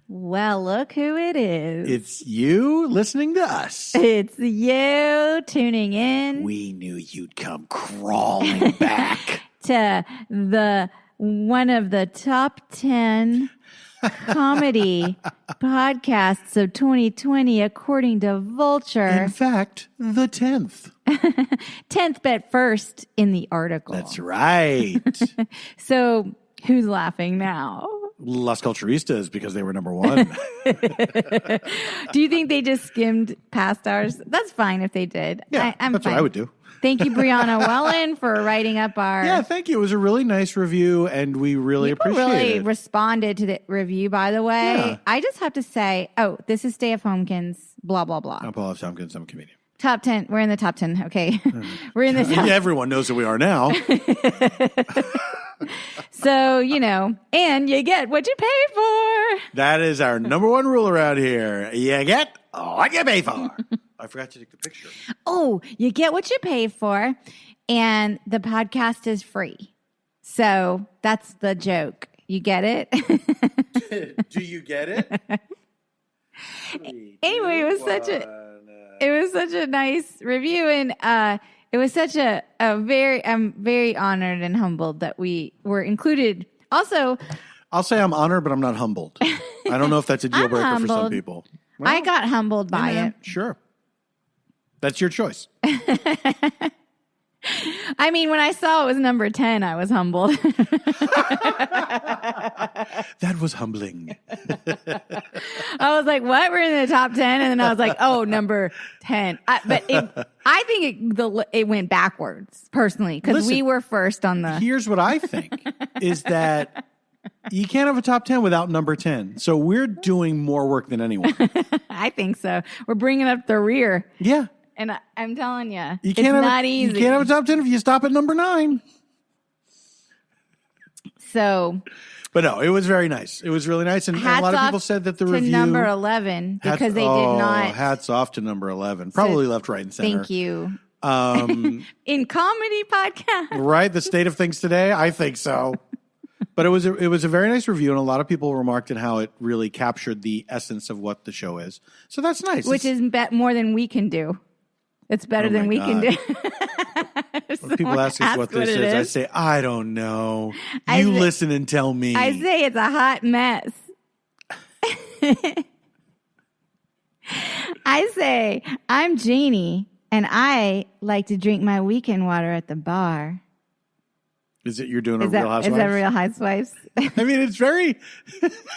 Well, look who it is. It's you listening to us. It's you tuning in. We knew you'd come crawling back to one of the top 10 comedy podcasts of 2020, according to Vulture. In fact, the 10th. 10th, but first in the article. That's right. So who's laughing now? Las Culturistas, because they were number one. Do you think they just skimmed past ours? That's fine if they did. Yeah, I'm that's fine. what I would do. Thank you, Brianna Wellen, for writing up our... Yeah, thank you. It was a really nice review, and we really appreciate really it. Responded to the review, by the way. Yeah. I just have to say, this is stayfhomekins, blah, blah, blah. I'm Paul F. Tompkins. I'm a comedian. Top 10. We're in the top 10. Okay. We're in the top. Everyone knows who we are now. So, and you get what you pay for. That is our number one rule around here. You get what you pay for. I forgot to take the picture. Oh, you get what you pay for, and the podcast is free. So that's the joke. You get it? Do you get it? Anyway, it was such a nice review, and it was such I'm very honored and humbled that we were included. Also, I'll say I'm honored, but I'm not humbled. I don't know if that's a deal breaker for some people. Well, I got humbled by it. Sure. That's your choice. I mean, when I saw it was number 10, I was humbled. That was humbling. I was like, what? We're in the top 10? And then I was like, oh, number 10. I think it went backwards, personally, because we were first on the... Here's what I think, is that you can't have a top 10 without number 10. So we're doing more work than anyone. I think so. We're bringing up the rear. Yeah. And I'm telling you, it's not easy. You can't have a top 10 if you stop at number 9. So... But no, it was very nice. It was really nice. And a lot of people said that the review... number 11, because they did not... Hats off to number 11. Probably left, right, and center. Thank you. In comedy podcast. Right? The state of things today? I think so. But it was a very nice review, and a lot of people remarked on how it really captured the essence of what the show is. So that's nice. Which is more than we can do. It's better than we can do. When people ask us what this is, I say, I don't know. You listen and tell me. I say it's a hot mess. I say, I'm Janie, and I like to drink my weekend water at the bar. Is it you're doing Real Housewives? Is that Real Housewives? I mean, it's very...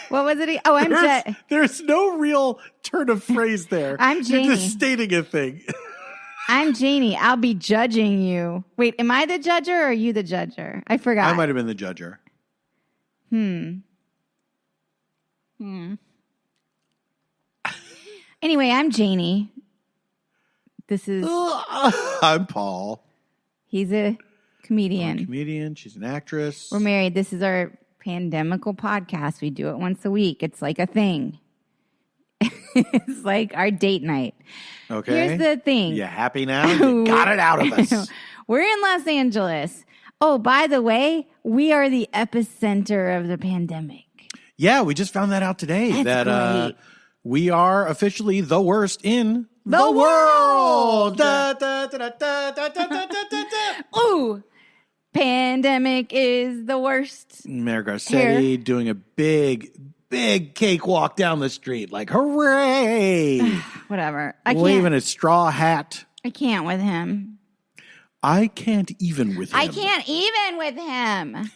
What was it? Oh, There's no real turn of phrase there. I'm Janie. You're just stating a thing. I'm Janie. I'll be judging you. Wait, am I the judger or are you the judger? I forgot. I might have been the judger. Anyway, I'm Janie. This is... I'm Paul. He's a comedian. I'm a comedian. She's an actress. We're married. This is our pandemical podcast. We do it once a week. It's like a thing. It's like our date night. Okay. Here's the thing. You happy now? You got it out of us. We're in Los Angeles. Oh, by the way, we are the epicenter of the pandemic. Yeah, we just found that out today. That's great. We are officially the worst in the world. Da, da, da, da, da, da, da, da, da, da. Ooh. Pandemic is the worst. Mayor Garcetti doing a big cakewalk down the street, like hooray! Whatever. Waving a straw hat. I can't with him. I can't even with him. I can't even with him.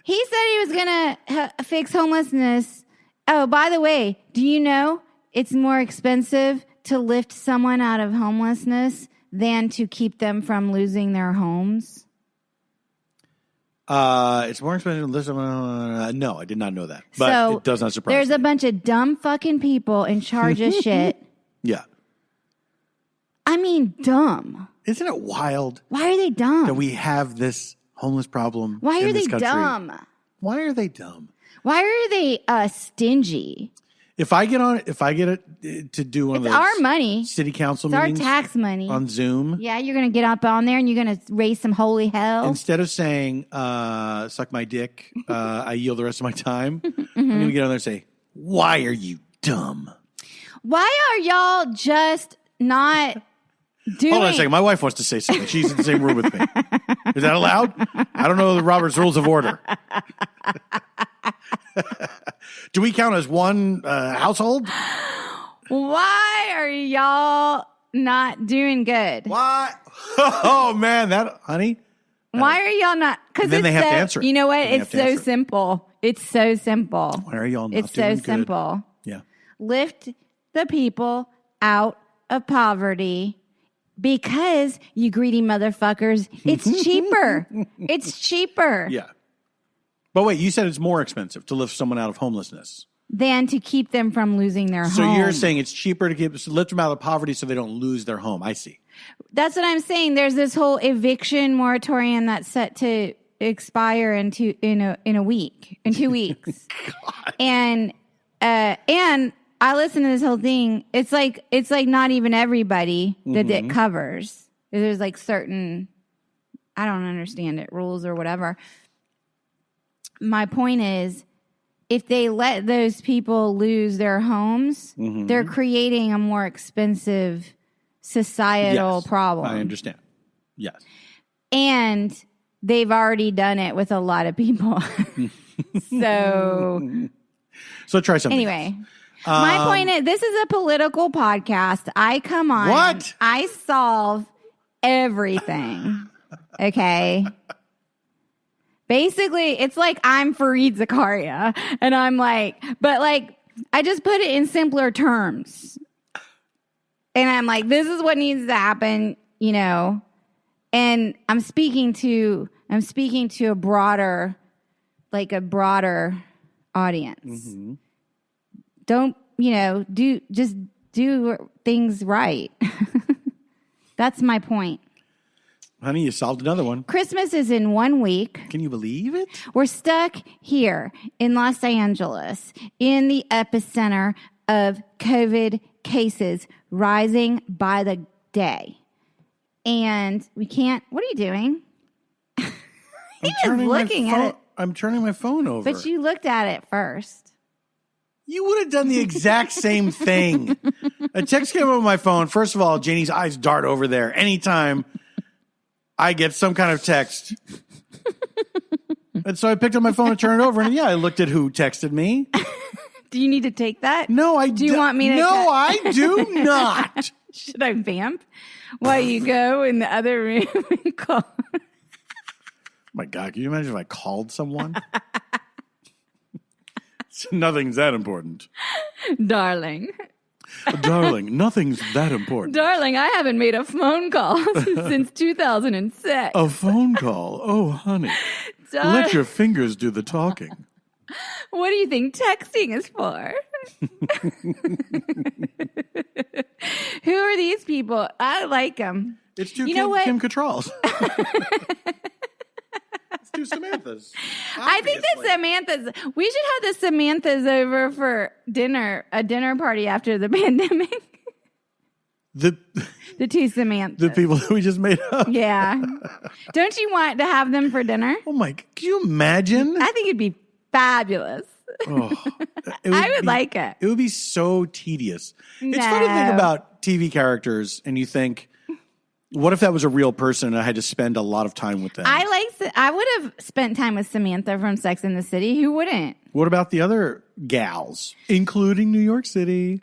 He said he was gonna fix homelessness. Oh, by the way, do you know it's more expensive to lift someone out of homelessness than to keep them from losing their homes? It's more expensive to listen. No, I did not know that. But so it does not surprise me. There's a bunch of dumb fucking people in charge of shit. Yeah. I mean, dumb. Isn't it wild? Why are they dumb? That we have this homeless problem. Why in are this they country. dumb? Why are they dumb? Why are they stingy? If I get it to do one of those our money. city council It's meetings, our tax money on Zoom. Yeah, you're gonna get up on there and you're gonna raise some holy hell. Instead of saying "suck my dick," I yield the rest of my time. I'm gonna get on there and say Why are you dumb? Why are y'all just not doing... Hold on a second. My wife wants to say something. She's in the same room with me. Is that allowed? I don't know the Robert's Rules of Order. Do we count as one household? Why are y'all not doing good? Why? Oh, man. Honey. Why are y'all not? Because then they have to answer it. You know what? Then they It's have to so answer it. simple. It's so simple. Why are y'all not It's doing so good? simple. Yeah. Lift the people out of poverty because, you greedy motherfuckers, it's cheaper. It's cheaper Yeah. But wait, you said it's more expensive to lift someone out of homelessness. than to keep them from losing their So home. you're saying it's cheaper to lift them out of poverty so they don't lose their home. I see. That's what I'm saying. There's this whole eviction moratorium that's set to expire in 2 weeks. God. And I listen to this whole thing. It's like not even everybody that it covers. There's like certain, I don't understand it, rules or whatever. My point is, if they let those people lose their homes, they're creating a more expensive societal problem. I understand. Yes. And they've already done it with a lot of people. So try something. anyway, my point is, this is a political podcast. I come on. What? I solve everything. Okay. Basically, it's like I'm Fareed Zakaria, and I'm like, but like, I just put it in simpler terms. And I'm like, this is what needs to happen, and I'm speaking to a broader audience. Don't, do things right. That's my point. Honey, you solved another one. Christmas is in 1 week. Can you believe it? We're stuck here in Los Angeles in the epicenter of COVID cases rising by the day. And we can't, what are you doing? He was looking at it. I'm turning my phone over. But you looked at it first. You would have done the exact same thing. A text came over my phone. First of all, Janie's eyes dart over there anytime I get some kind of text. And so I picked up my phone and turned it over. And I looked at who texted me. Do you need to take that? No, I do. You want me to? No, I do not. Should I vamp while you go in the other room and call? My God, can you imagine if I called someone? Nothing's that important. Darling, nothing's that important. Darling, I haven't made a phone call since 2006. A phone call? Oh, honey. Let your fingers do the talking. What do you think texting is for? Who are these people? I like them. It's two You know what? Kim Cattralls. It's two Samanthas. I think that Samantha's. We should have the Samanthas over for dinner, a dinner party after the pandemic. The two Samanthas. The people that we just made up. Yeah. Don't you want to have them for dinner? Oh my! Can you imagine? I think it'd be fabulous. Oh, I would like it. It would be so tedious. It's fun to think about TV characters, and you think, what if that was a real person and I had to spend a lot of time with them? I would have spent time with Samantha from Sex and the City. Who wouldn't? What about the other gals, including New York City?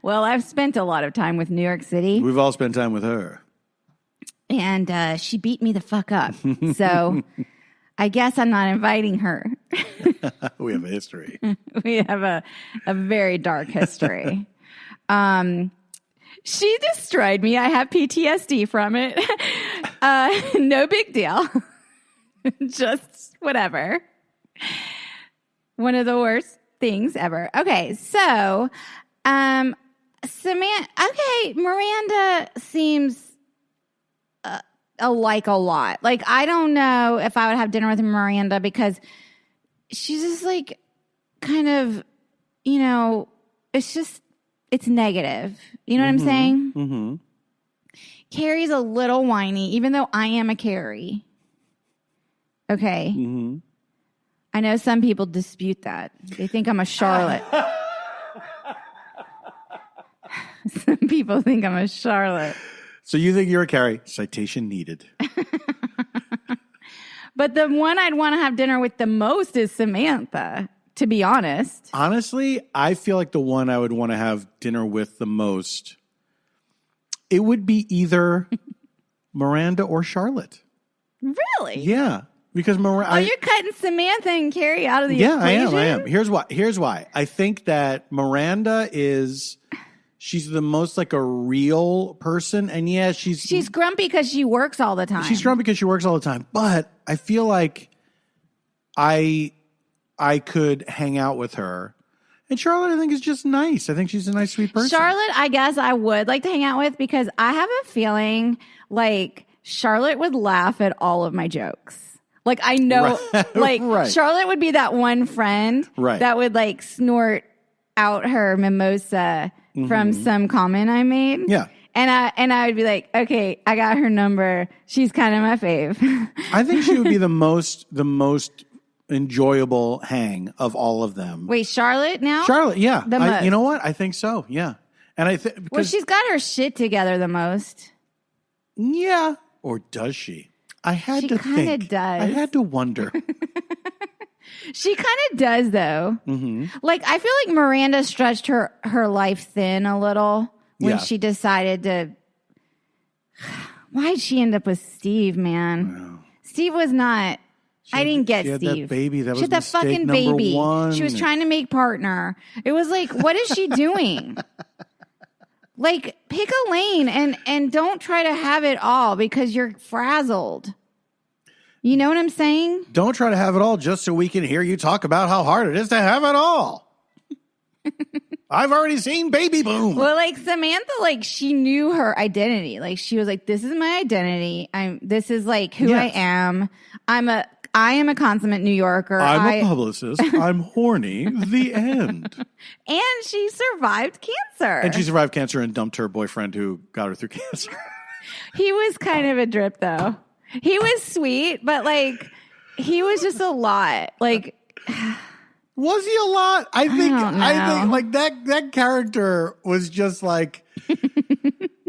Well, I've spent a lot of time with New York City. We've all spent time with her. And she beat me the fuck up. So I guess I'm not inviting her. We have a history. We have a very dark history. She destroyed me. I have PTSD from it. No big deal. Just whatever. One of the worst things ever. Okay, so Miranda seems like a lot. Like, I don't know if I would have dinner with Miranda because she's just like kind of, it's negative. You know what I'm saying? Mm-hmm. Carrie's a little whiny, even though I am a Carrie. Okay. Mm-hmm. I know some people dispute that. They think I'm a Charlotte. Some people think I'm a Charlotte. So you think you're a Carrie? Citation needed. But the one I'd want to have dinner with the most is Samantha, to be honest. Honestly, I feel like the one I would want to have dinner with the most, it would be either Miranda or Charlotte. Really? Yeah. Because you're cutting Samantha and Carrie out of the equation? I am. Here's why. I think that Miranda she's the most like a real person. And yeah, she's grumpy because she works all the time. She's grumpy because she works all the time. But I feel like I could hang out with her. And Charlotte, I think, is just nice. I think she's a nice, sweet person. Charlotte, I guess I would like to hang out with because I have a feeling like Charlotte would laugh at all of my jokes. Like, I know, right. Charlotte would be that one friend that would, like, snort out her mimosa from some comment I made. Yeah. And I would be like, okay, I got her number. She's kind of my fave. I think she would be the most enjoyable hang of all of them. Wait, Charlotte now? Charlotte, yeah. The most. You know what? I think so, yeah. And I think well, she's got her shit together the most. Yeah. Or does she? I had she to think. She kind of does. I had to wonder. She kind of does, though. Mm-hmm. Like, I feel like Miranda stretched her life thin a little when she decided to. Why'd she end up with Steve, man? Wow. Steve was not. I didn't get Steve. That baby. That she was had that fucking baby. One. She was trying to make partner. It was like, what is she doing? Like, pick a lane and don't try to have it all because you're frazzled. You know what I'm saying? Don't try to have it all just so we can hear you talk about how hard it is to have it all. I've already seen Baby Boom. Well, like Samantha, like she knew her identity. Like she was like, this is my identity. This is like who I am. I am a consummate New Yorker. I'm a publicist. I'm horny. The end. And she survived cancer. And she survived cancer and dumped her boyfriend who got her through cancer. He was kind of a drip, though. He was sweet, but like he was just a lot. Like, was he a lot? I think like that character was just like,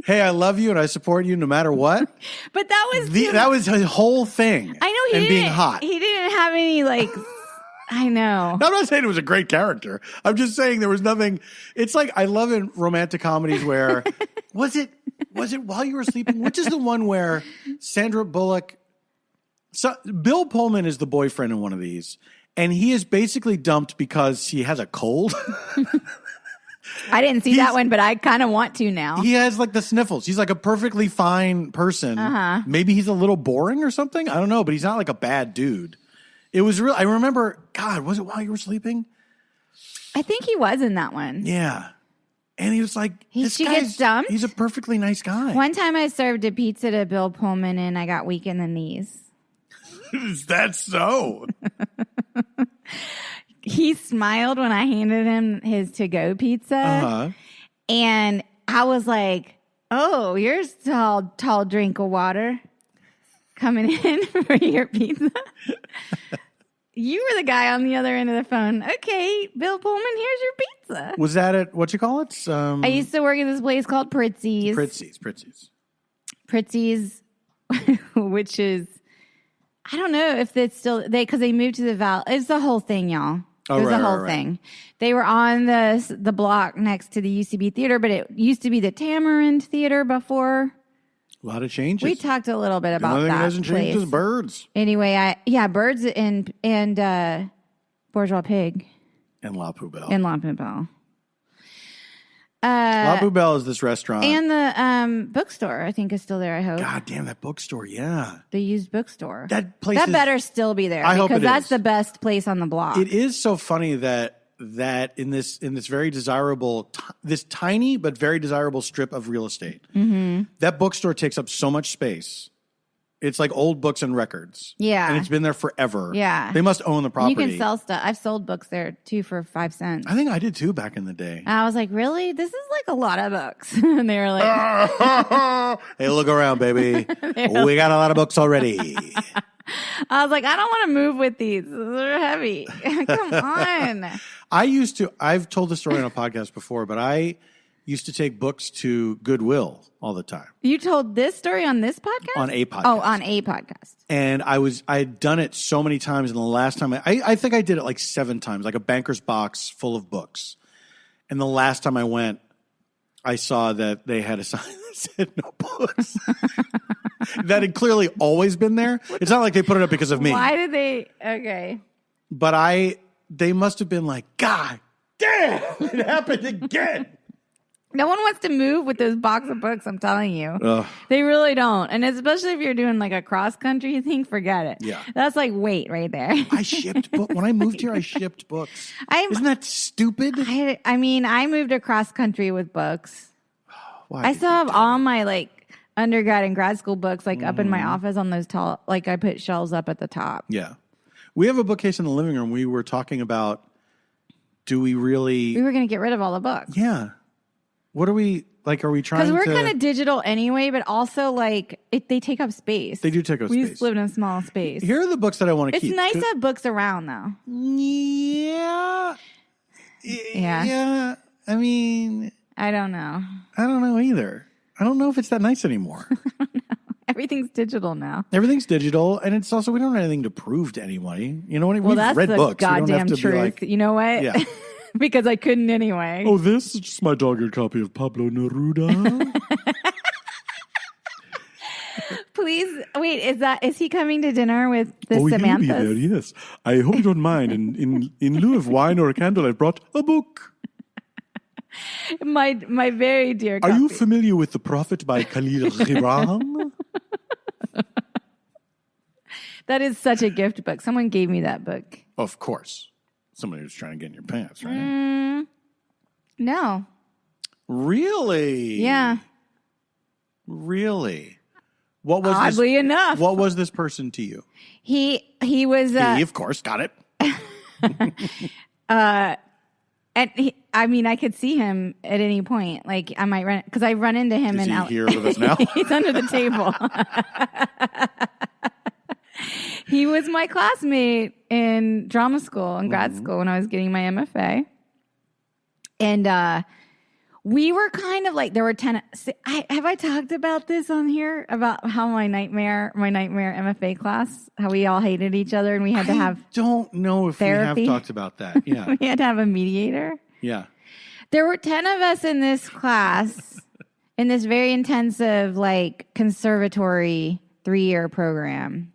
hey, I love you and I support you no matter what. But that was that was his whole thing. I know and being hot. He didn't have any like. I know. I'm not saying it was a great character. I'm just saying there was nothing. It's like I love in romantic comedies where was it While You Were Sleeping? Which is the one where Sandra Bullock. So Bill Pullman is the boyfriend in one of these, and he is basically dumped because he has a cold. I didn't see that one, but I kind of want to now. He has like the sniffles. He's like a perfectly fine person. Uh-huh. Maybe he's a little boring or something. I don't know, but he's not like a bad dude. It was real. I remember, God, was it While You Were Sleeping? I think he was in that one. Yeah. And he was like, she gets dumped? He's a perfectly nice guy. One time I served a pizza to Bill Pullman and I got weak in the knees. Is that so? He smiled when I handed him his to-go pizza. Uh-huh. And I was like, oh, here's a tall drink of water coming in for your pizza. You were the guy on the other end of the phone. Okay, Bill Pullman, here's your pizza. Was that at, what you call it? I used to work at this place called Pritzi's. Pritzi's, which is, I don't know if it's still, because they moved to the Valley. It's the whole thing, y'all. It was the whole thing. They were on the block next to the UCB Theater, but it used to be the Tamarind Theater before. A lot of changes. We talked a little bit about that. The only thing that hasn't changed is birds. Anyway, birds and Bourgeois Pig. And La Poubelle. La Poubelle is this restaurant. And the bookstore, I think, is still there, I hope. God damn, that bookstore, yeah. The used bookstore. That place better still be there. I hope it is. Because that's the best place on the block. It is so funny that in this very desirable, this tiny but very desirable strip of real estate, that bookstore takes up so much space It's like old books and records. Yeah. And it's been there forever. Yeah. They must own the property. You can sell stuff. I've sold books there too for 5 cents. I think I did too back in the day. And I was like, really? This is like a lot of books. And they were like, hey, look around, baby. We got a lot of books already. I was like, I don't want to move with these. They're heavy. Come on. I've told this story on a podcast before, but I used to take books to Goodwill all the time. You told this story on this podcast? On a podcast. Oh, on a podcast. And I had done it so many times, and the last time I think I did it like 7 times, like a banker's box full of books. And the last time I went, I saw that they had a sign that said no books. That had clearly always been there. It's not like they put it up because of me. Why did they? Okay. But they must have been like, God damn, it happened again. No one wants to move with those box of books, I'm telling you. Ugh. They really don't. And especially if you're doing like a cross-country thing, forget it. Yeah. That's like weight right there. I shipped books. When I moved here, I shipped books. Isn't that stupid? I moved across country with books. Why I still have all my like undergrad and grad school books like up in my office on those tall, like I put shelves up at the top. Yeah. We have a bookcase in the living room. We were talking about, we were going to get rid of all the books. Yeah. What are we, like, are we trying to? Because we're kind of digital anyway, but also like they take up space. They do take up space. We just live in a small space. Here are the books that I want to keep. It's nice to have books around though. Yeah. Yeah. Yeah. I mean. I don't know. I don't know either. I don't know if it's that nice anymore. Everything's digital now. Everything's digital, and it's also, we don't have anything to prove to anybody. You know what I mean? Well, We've that's read the books. We don't have goddamn to truth. be like, you know what? Yeah. Because I couldn't anyway. Oh, this is just my dogged copy of Pablo Neruda. Please, wait, is he coming to dinner with the Samanthas? He'll be there, yes. I hope you don't mind. In lieu of wine or a candle, I brought a book. My very dear Are copy. you familiar with The Prophet by Kahlil Gibran? That is such a gift book. Someone gave me that book. Of course. Somebody was trying to get in your pants, right? No. Really? Yeah. Really? What was Oddly enough. What was this person to you? He was He, of course, got it. and I could see him at any point. Like I might run because I run into him Is in he here with us now? He's under the table. He was my classmate in drama school and grad school when I was getting my MFA. And we were kind of like, there were 10. Have I talked about this on here? About how my nightmare MFA class, how we all hated each other and we had to have don't know if therapy. we have talked about that. Yeah. We had to have a mediator. Yeah. There were 10 of us in this class, in this very intensive, like, conservatory 3-year program.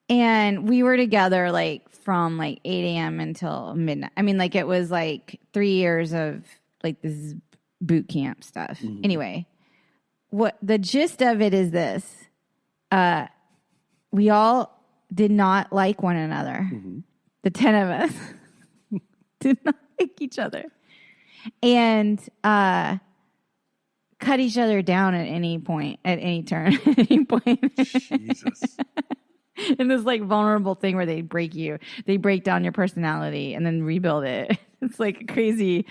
And we were together, like, from, like, 8 a.m. until midnight. I mean, like, it was, like, 3 years of, like, this boot camp stuff. Mm-hmm. Anyway, what the gist of it is this. We all did not like one another. Mm-hmm. The 10 of us did not like each other. And cut each other down at any point, at any turn, at any point. Jesus. In this like vulnerable thing where they break down your personality and then rebuild it. It's like a crazy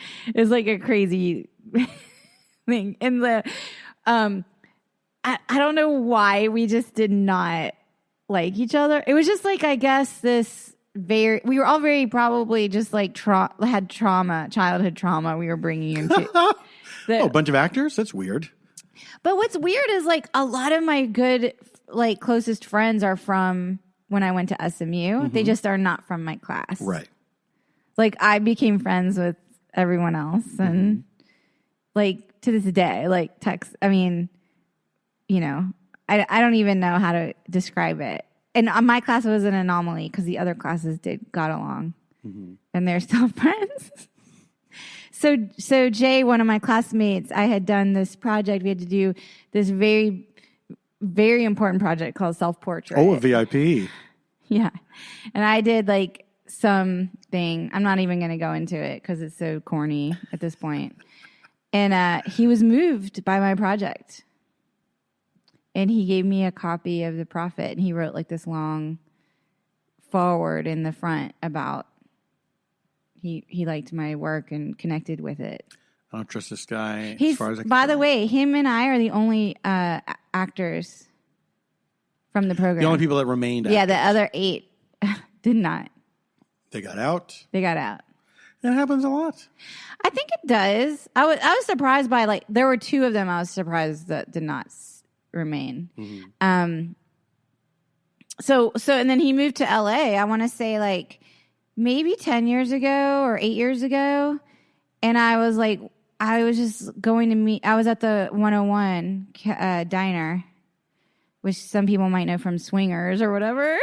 thing. And the I don't know why we just did not like each other. It was just like, I guess we were all very probably just like had childhood trauma we were bringing into. A bunch of actors? That's weird. But what's weird is like a lot of my good, like closest friends are from when I went to SMU. Mm-hmm. They just are not from my class. Right. Like I became friends with everyone else and like to this day, like text. I mean, you know, I don't even know how to describe it. And my class was an anomaly because the other classes got along and they're still friends. So Jay, one of my classmates, I had done this project. We had to do this very, very important project called self-portrait. Oh, a VIP. Yeah. And I did like something. I'm not even going to go into it because it's so corny at this point. And he was moved by my project. and he gave me a copy of The Prophet, and he wrote like this long forward in the front about he liked my work and connected with it. I don't trust this guy. He's, as far as I can by the tell. way, him and I are the only actors from the program. The only people that remained. Yeah, the actors. other 8 did not. They got out. They got out. It happens a lot. I think it does. I was surprised by, like, there were 2 of them I was surprised that did not remain. Mm-hmm. So and then he moved to LA, I want to say like maybe 10 years ago or 8 years ago. And I was like, I was just going to meet, I was at the 101 diner, which some people might know from Swingers or whatever.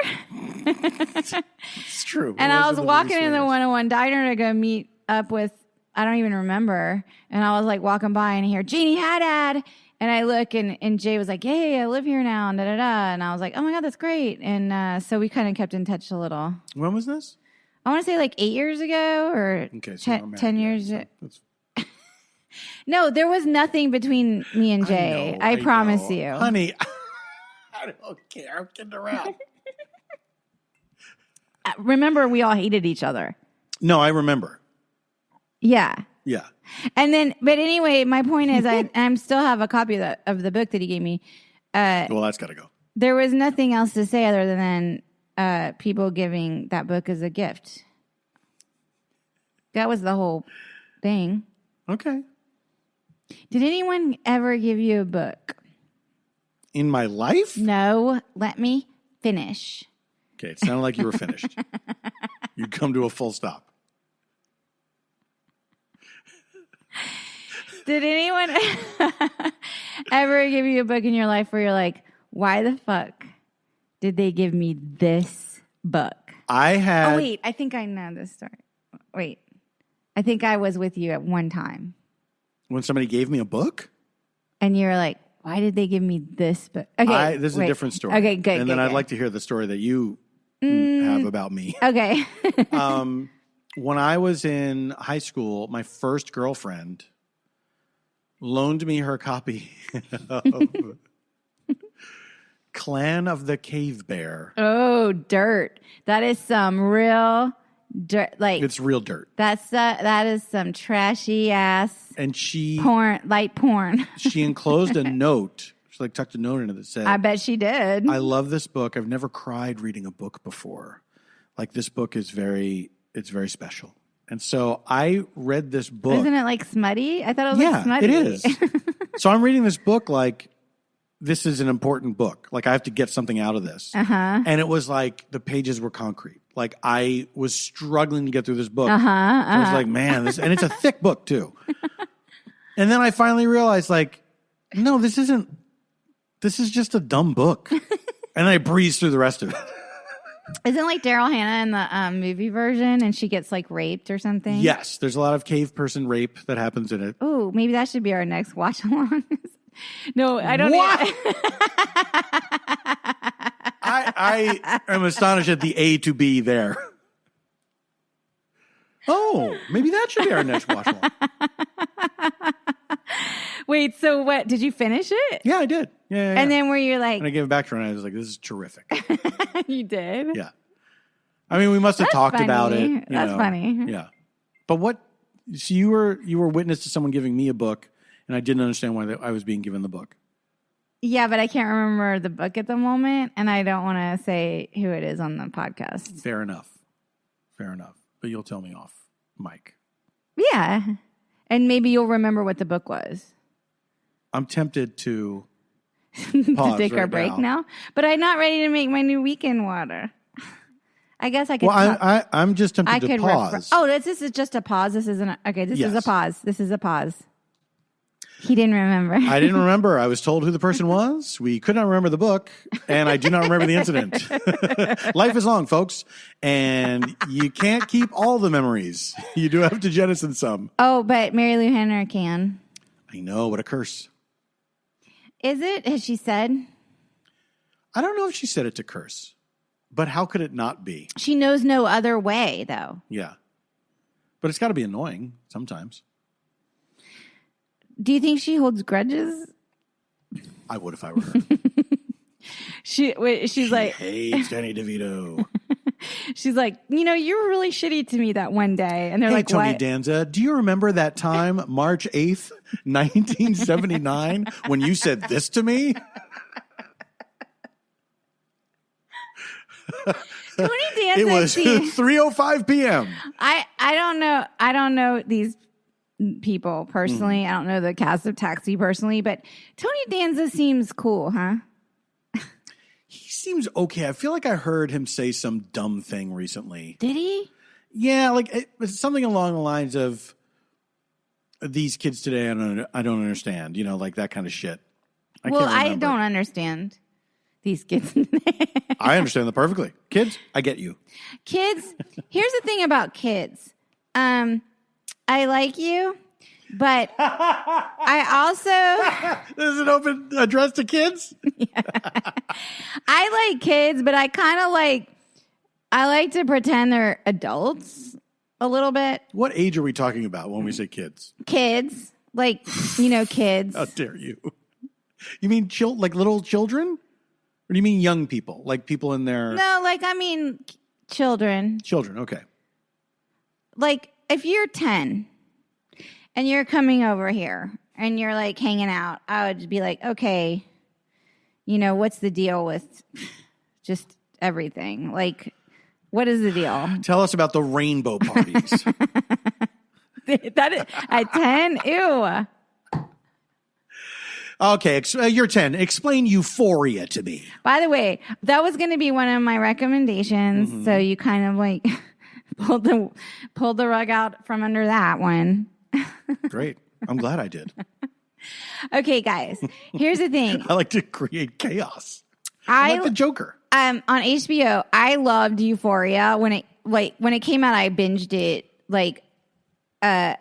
It's true. And I was walking in the 101 diner to go meet up with, I don't even remember. And I was like walking by and I hear, Janie Haddad. And I look and Jay was like, hey, I live here now. And da-da-da. And I was like, oh my God, that's great. And so we kind of kept in touch a little. When was this? I want to say like 8 years ago or Okay, so 10 years. So that's- No, there was nothing between me and Jay. I promise you. Honey, I don't care. I'm kidding around. Remember, we all hated each other. No, I remember. Yeah. Yeah. And then, but anyway, my point is I still have a copy of the book that he gave me. Well, that's got to go. There was nothing else to say other than people giving that book as a gift. That was the whole thing. Okay. Did anyone ever give you a book? In my life? No, let me finish. Okay, it sounded like you were finished. You'd come to a full stop. Did anyone ever give you a book in your life where you're like, why the fuck did they give me this book? I had... Oh, wait, I think I know this story. Wait, I think I was with you at one time. When somebody gave me a book? And you were like, why did they give me this book? Okay, This is a different story. Okay, good. And then I'd like to hear the story that you have about me. Okay. When I was in high school, my first girlfriend loaned me her copy of Clan of the Cave Bear. Oh, dirt. That is some real dirt. Like, It's real dirt. that is some trashy ass And she light porn. she enclosed a note. She like tucked a note in it that said, I bet she did. I love this book. I've never cried reading a book before. Like, this book is very special. And so I read this book. Isn't it like smutty? I thought it was like smutty. It is. So I'm reading this book like this is an important book. Like, I have to get something out of this. Uh-huh. And it was like the pages were concrete. Like, I was struggling to get through this book. Uh-huh. So I was like, man, and it's a thick book too. And then I finally realized, like, no, this is just a dumb book. And I breezed through the rest of it. Isn't like Daryl Hannah in the movie version and she gets like raped or something? Yes, there's a lot of cave person rape that happens in it. Oh, maybe that should be our next watch along. No, I don't. What? I am astonished at the A to B there. Oh, maybe that should be our next watch along. Wait, so what? Did you finish it? Yeah, I did. Yeah. And then were you like, and I gave it back to her, and I was like, "This is terrific." you did? Yeah. I mean, we must have That's talked funny. about it. you That's know. funny. Yeah. But what? So you were witness to someone giving me a book, and I didn't understand why I was being given the book. Yeah, but I can't remember the book at the moment, and I don't want to say who it is on the podcast. Fair enough. But you'll tell me off, Mike. Yeah. And maybe you'll remember what the book was. I'm tempted to To pause take our right break now. But I'm not ready to make my new weekend water. I guess I could. Well, I'm just tempted to pause. This is just a pause. This isn't. Okay, this is a Yes. pause. This is a pause. He didn't remember. I didn't remember. I was told who the person was. We could not remember the book, and I do not remember the incident. Life is long, folks, and you can't keep all the memories. You do have to jettison some. Oh, but Mary Lou Henner can. I know, what a curse. Is it? Has she said? I don't know if she said it to curse, but how could it not be? She knows no other way, though. Yeah. But it's got to be annoying sometimes. Do you think she holds grudges? I would if I were her. she's like, hates Danny DeVito. she's like, you were really shitty to me that one day. And they're Hey, like, Tony what? Danza, do you remember that time, March 8th, 1979, when you said this to me? Tony Danza. It was 3:05 p.m. I don't know. I don't know these people personally. I don't know the cast of Taxi personally, but Tony Danza seems cool, huh? He seems okay. I feel like I heard him say some dumb thing recently. Did he? Yeah, like it was something along the lines of these kids today. I don't understand. Like that kind of shit. I don't understand these kids. I understand them perfectly. Kids, I get you. Kids. Here's the thing about kids. I like you, but I also This is an open address to kids. I like kids, but I kind of I like to pretend they're adults a little bit. What age are we talking about when we say kids? Kids, kids. How dare you? You mean like little children? Or do you mean young people? Like people in their... No, I mean children. Children, okay. If you're 10 and you're coming over here and you're hanging out, I would be like, okay, what's the deal with just everything? What is the deal? Tell us about the rainbow parties. That is, at 10? Ew. Okay, you're 10. Explain Euphoria to me. By the way, that was going to be one of my recommendations. Mm-hmm. So you kind of pulled the rug out from under that one. Great. I'm glad I did. Okay, guys. Here's the thing. I like to create chaos. I like the Joker. On HBO, I loved Euphoria when it came out. I binged it. I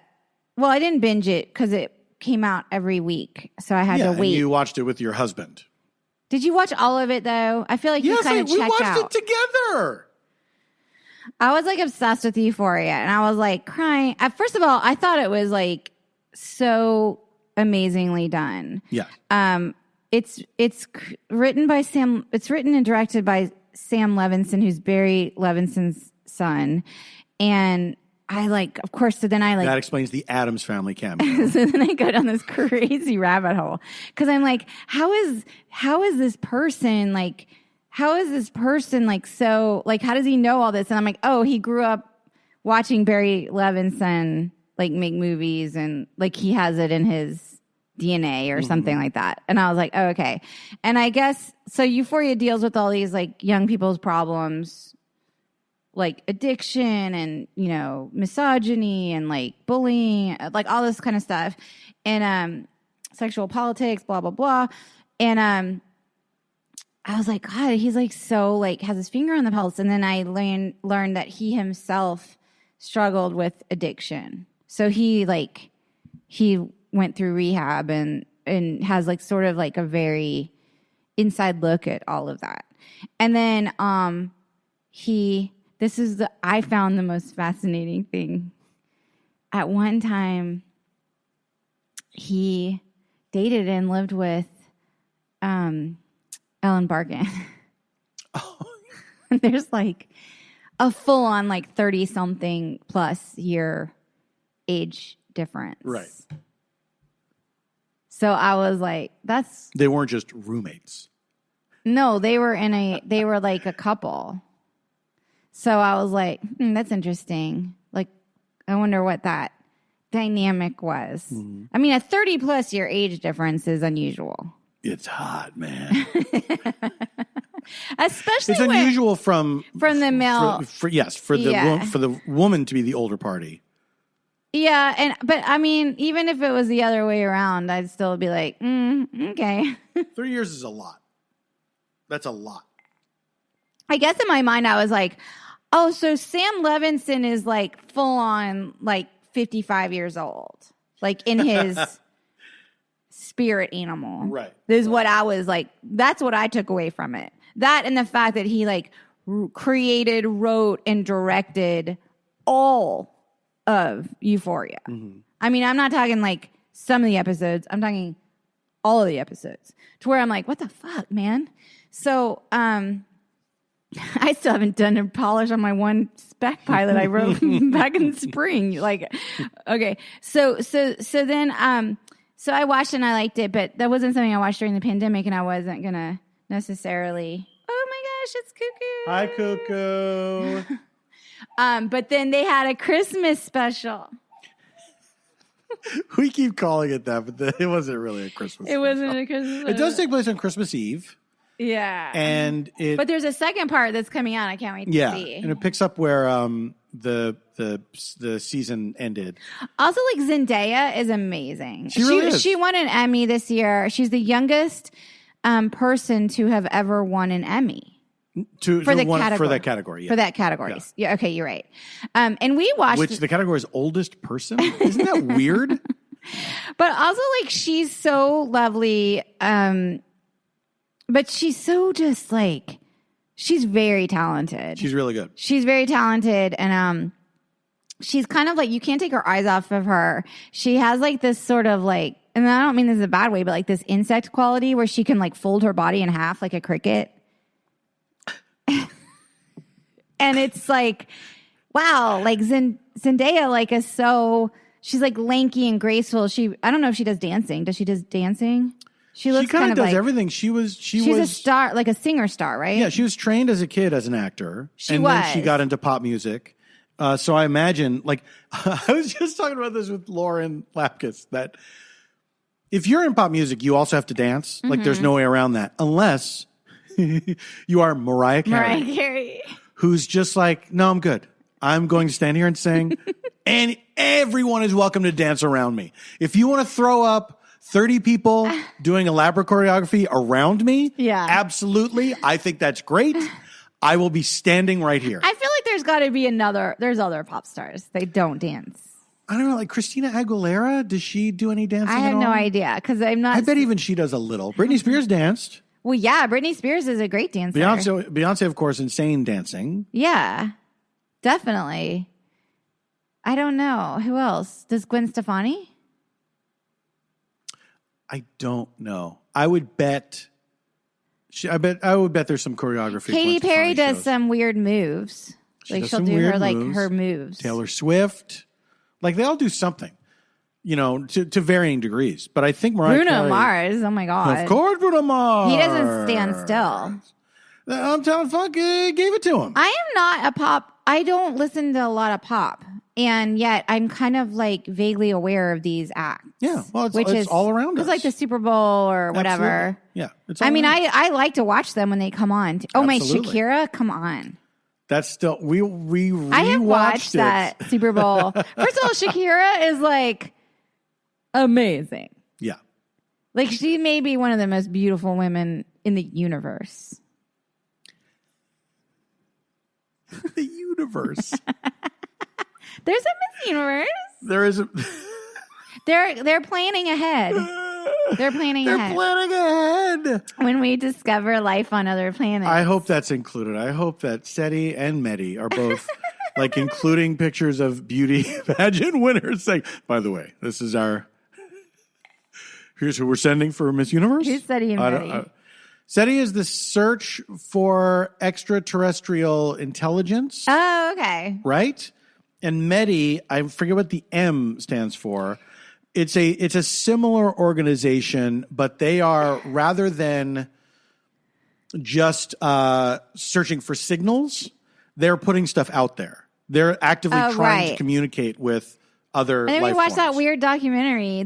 didn't binge it because it came out every week, so I had to wait. And you watched it with your husband. Did you watch all of it though? I feel like you kind of checked out. We watched it together. I was obsessed with Euphoria, and I was crying. First of all, I thought it was so amazingly done. Yeah. It's written by Sam. It's written and directed by Sam Levinson, who's Barry Levinson's son, and of course, so then that explains the Addams Family cameo. So then I go down this crazy rabbit hole because I'm how is this person so how does he know all this? And I'm oh, he grew up watching Barry Levinson make movies and he has it in his DNA or something like that. And I was oh, okay. And I guess so. Euphoria deals with all these young people's problems. Addiction and, misogyny and bullying, all this kind of stuff and sexual politics, blah, blah, blah. And I was God, he's so has his finger on the pulse. And then I learned that he himself struggled with addiction. So he went through rehab and has sort of a very inside look at all of that. And then I found the most fascinating thing. At one time, he dated and lived with Ellen Barkin. Oh. There's a full-on 30-something plus year age difference. Right. So I was that's... They weren't just roommates. No, they were a couple. So I was that's interesting. I wonder what that dynamic was. Mm-hmm. I mean, a 30-plus year age difference is unusual. It's hot, man. Especially it's unusual from the male. For the woman to be the older party. Yeah, but I mean, even if it was the other way around, I'd still be okay. 3 years is a lot. That's a lot. I guess in my mind, I was oh, so Sam Levinson is full on 55 years old, in his spirit animal. Right. This is what I was that's what I took away from it. That and the fact that he created, wrote, and directed all of Euphoria. Mm-hmm. I mean, I'm not talking some of the episodes. I'm talking all of the episodes to where I'm what the fuck, man? So, I still haven't done a polish on my one spec pilot I wrote back in spring. Like, okay. So then, so I watched and I liked it, but that wasn't something I watched during the pandemic, and I wasn't gonna necessarily. Oh my gosh, it's Cuckoo. Hi, Cuckoo. But then they had a Christmas special. We keep calling it that, but it wasn't really a Christmas. It wasn't a Christmas. It does take place on Christmas Eve. Yeah. And but there's a second part that's coming out. I can't wait to see. And it picks up where the season ended. Also, like, Zendaya is amazing. She really is. She won an Emmy this year. She's the youngest person to have ever won an Emmy. For that category. Yeah. For that category. Yeah. Okay, you're right. And we watched... Which the category is oldest person? Isn't that weird? But also, like, she's so lovely. But she's so just, like... She's very talented. She's really good. She's very talented. And she's kind of like... You can't take your eyes off of her. She has, like, this sort of, like... And I don't mean this in a bad way, but, like, this insect quality where she can, like, fold her body in half like a cricket. And it's like, wow, like Zendaya, like, is so, she's like lanky and graceful. I don't know if she does dancing. Does she do dancing? She kind of does like, everything. She's a star, like a singer star, right? Yeah, she was trained as a kid as an actor. Then she got into pop music. So I imagine, like, I was just talking about this with Lauren Lapkus, that if you're in pop music, you also have to dance. Like, there's no way around that. Unless you are Mariah Carey. Who's just like, no, I'm good. I'm going to stand here and sing, and everyone is welcome to dance around me. If you want to throw up 30 people doing elaborate choreography around me, absolutely. I think that's great. I will be standing right here. I feel like there's got to be there's other pop stars. They don't dance. I don't know, like Christina Aguilera, does she do any dancing I have at all? no idea, because I'm not... I bet even she does a little. Britney Spears danced. Well, yeah, Britney Spears is a great dancer. Beyonce, of course, insane dancing. Yeah, definitely. I don't know. Who else? Does Gwen Stefani? I don't know. I would bet there's some choreography. Katy Perry does some weird moves. Like, she'll do her moves. Taylor Swift. Like, they all do something. You know, to varying degrees. But I think Bruno Mars, oh my God. Of course, Bruno Mars. He doesn't stand still. I'm telling fuck, gave it to him. I am not a pop. I don't listen to a lot of pop. And yet I'm kind of like vaguely aware of these acts. Yeah, well, it's all around us. It's like the Super Bowl or whatever. Absolutely. Yeah. It's all I like to watch them when they come on. Oh, my Shakira, come on. That's still, we I have watched it. that Super Bowl. First of all, Shakira is like amazing. Yeah. Like, she may be one of the most beautiful women in the universe. The universe. There's a Miss Universe. There is a... They're planning ahead. They're planning ahead. When we discover life on other planets. I hope that's included. I hope that SETI and METI are both like including pictures of beauty pageant winners saying, by the way, this is here's who we're sending for Miss Universe. Who's SETI and METI? SETI is the search for extraterrestrial intelligence. Oh, okay. Right? And METI, I forget what the M stands for. It's a similar organization, but they are, rather than just searching for signals, they're putting stuff out there. They're actively trying to communicate with other life forms. And then we watched that weird documentary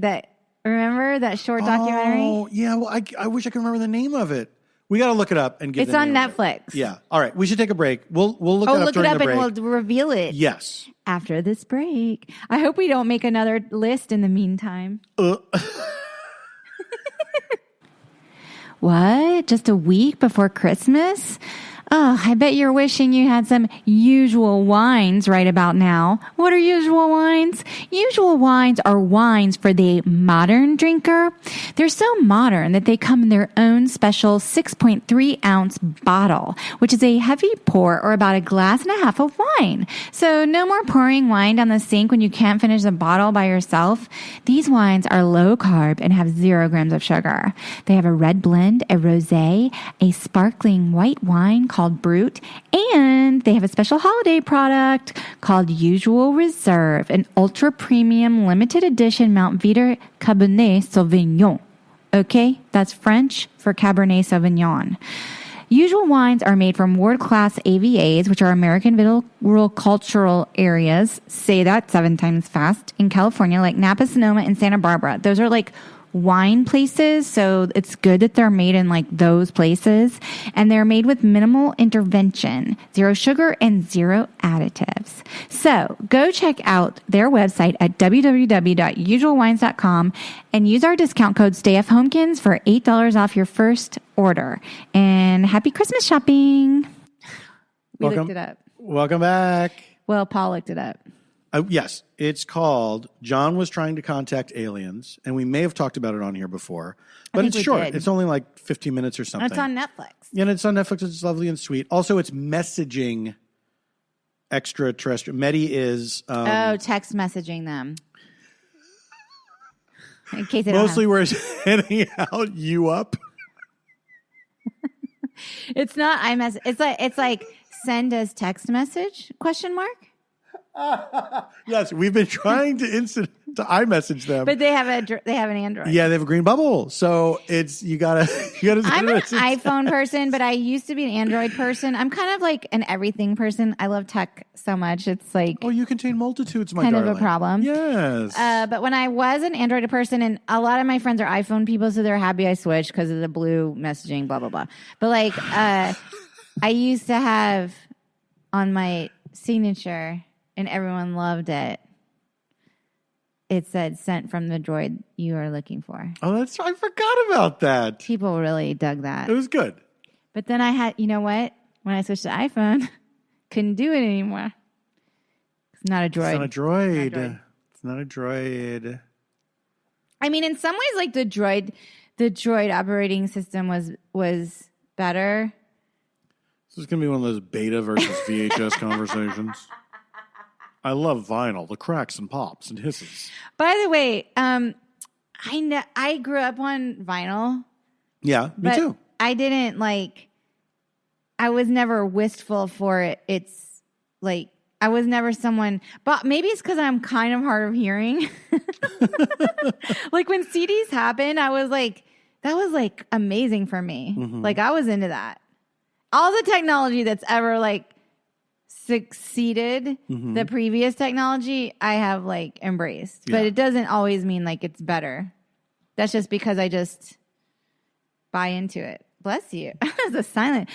remember that short documentary? Oh, yeah. Well, I wish I could remember the name of it. We got to look it up and give It's on Netflix. Yeah. All right. We should take a break. We'll look it up during the break. And we'll reveal it. Yes. After this break. I hope we don't make another list in the meantime. What? Just a week before Christmas? Oh, I bet you're wishing you had some usual wines right about now. What are usual wines? Usual wines are wines for the modern drinker. They're so modern that they come in their own special 6.3 ounce bottle, which is a heavy pour or about a glass and a half of wine. So no more pouring wine down the sink when you can't finish the bottle by yourself. These wines are low carb and have 0 grams of sugar. They have a red blend, a rosé, a sparkling white wine called Brut, and they have a special holiday product called Usual Reserve, an ultra premium limited edition Mount Veeder Cabernet Sauvignon. Okay, that's French for Cabernet Sauvignon. Usual wines are made from world-class AVAs, which are American viticultural areas. Say that 7 times fast. In California, like Napa, Sonoma, and Santa Barbara. Those are like wine places, so it's good that they're made in like those places, and they're made with minimal intervention, 0 sugar and 0 additives. So go check out their website at www.usualwines.com and use our discount code stayfhomekins for $8 off your first order. And happy Christmas shopping. We looked it up. Welcome back. Well, Paul looked it up. Yes, it's called John Was Trying to Contact Aliens, and we may have talked about it on here before, but it's short. Did. It's only like 15 minutes or something. And it's on Netflix. Yeah, and it's on Netflix. It's lovely and sweet. Also, it's messaging extraterrestrial. Medi is... text messaging them. In case they mostly we're sending out you up. It's not iMessage. It's like send us text message ? Yes, we've been trying to iMessage them, but they have an Android. Yeah, they have a green bubble, so it's you gotta. I'm an iPhone person, but I used to be an Android person. I'm kind of like an everything person. I love tech so much. It's like you contain multitudes, my kind darling. of a problem. Yes, but when I was an Android person, and a lot of my friends are iPhone people, so they're happy I switched because of the blue messaging, blah blah blah. But like, I used to have on my signature. And everyone loved it. It said, sent from the droid you are looking for. Oh, I forgot about that. People really dug that. It was good. But then I had, you know what? When I switched to iPhone, couldn't do it anymore. It's not a droid. It's not a droid. It's not a droid. I mean, in some ways, like the droid operating system was better. This is going to be one of those beta versus VHS conversations. I love vinyl, the cracks and pops and hisses. By the way, I grew up on vinyl. Yeah, me too. I didn't I was never wistful for it. It's like, I was never someone, but maybe it's because I'm kind of hard of hearing. Like when CDs happened, I was like, that was like amazing for me. Mm-hmm. Like I was into that. All the technology that's ever like succeeded the previous technology, I have like embraced, but it doesn't always mean like it's better. That's just because I just buy into it. Bless you. the silent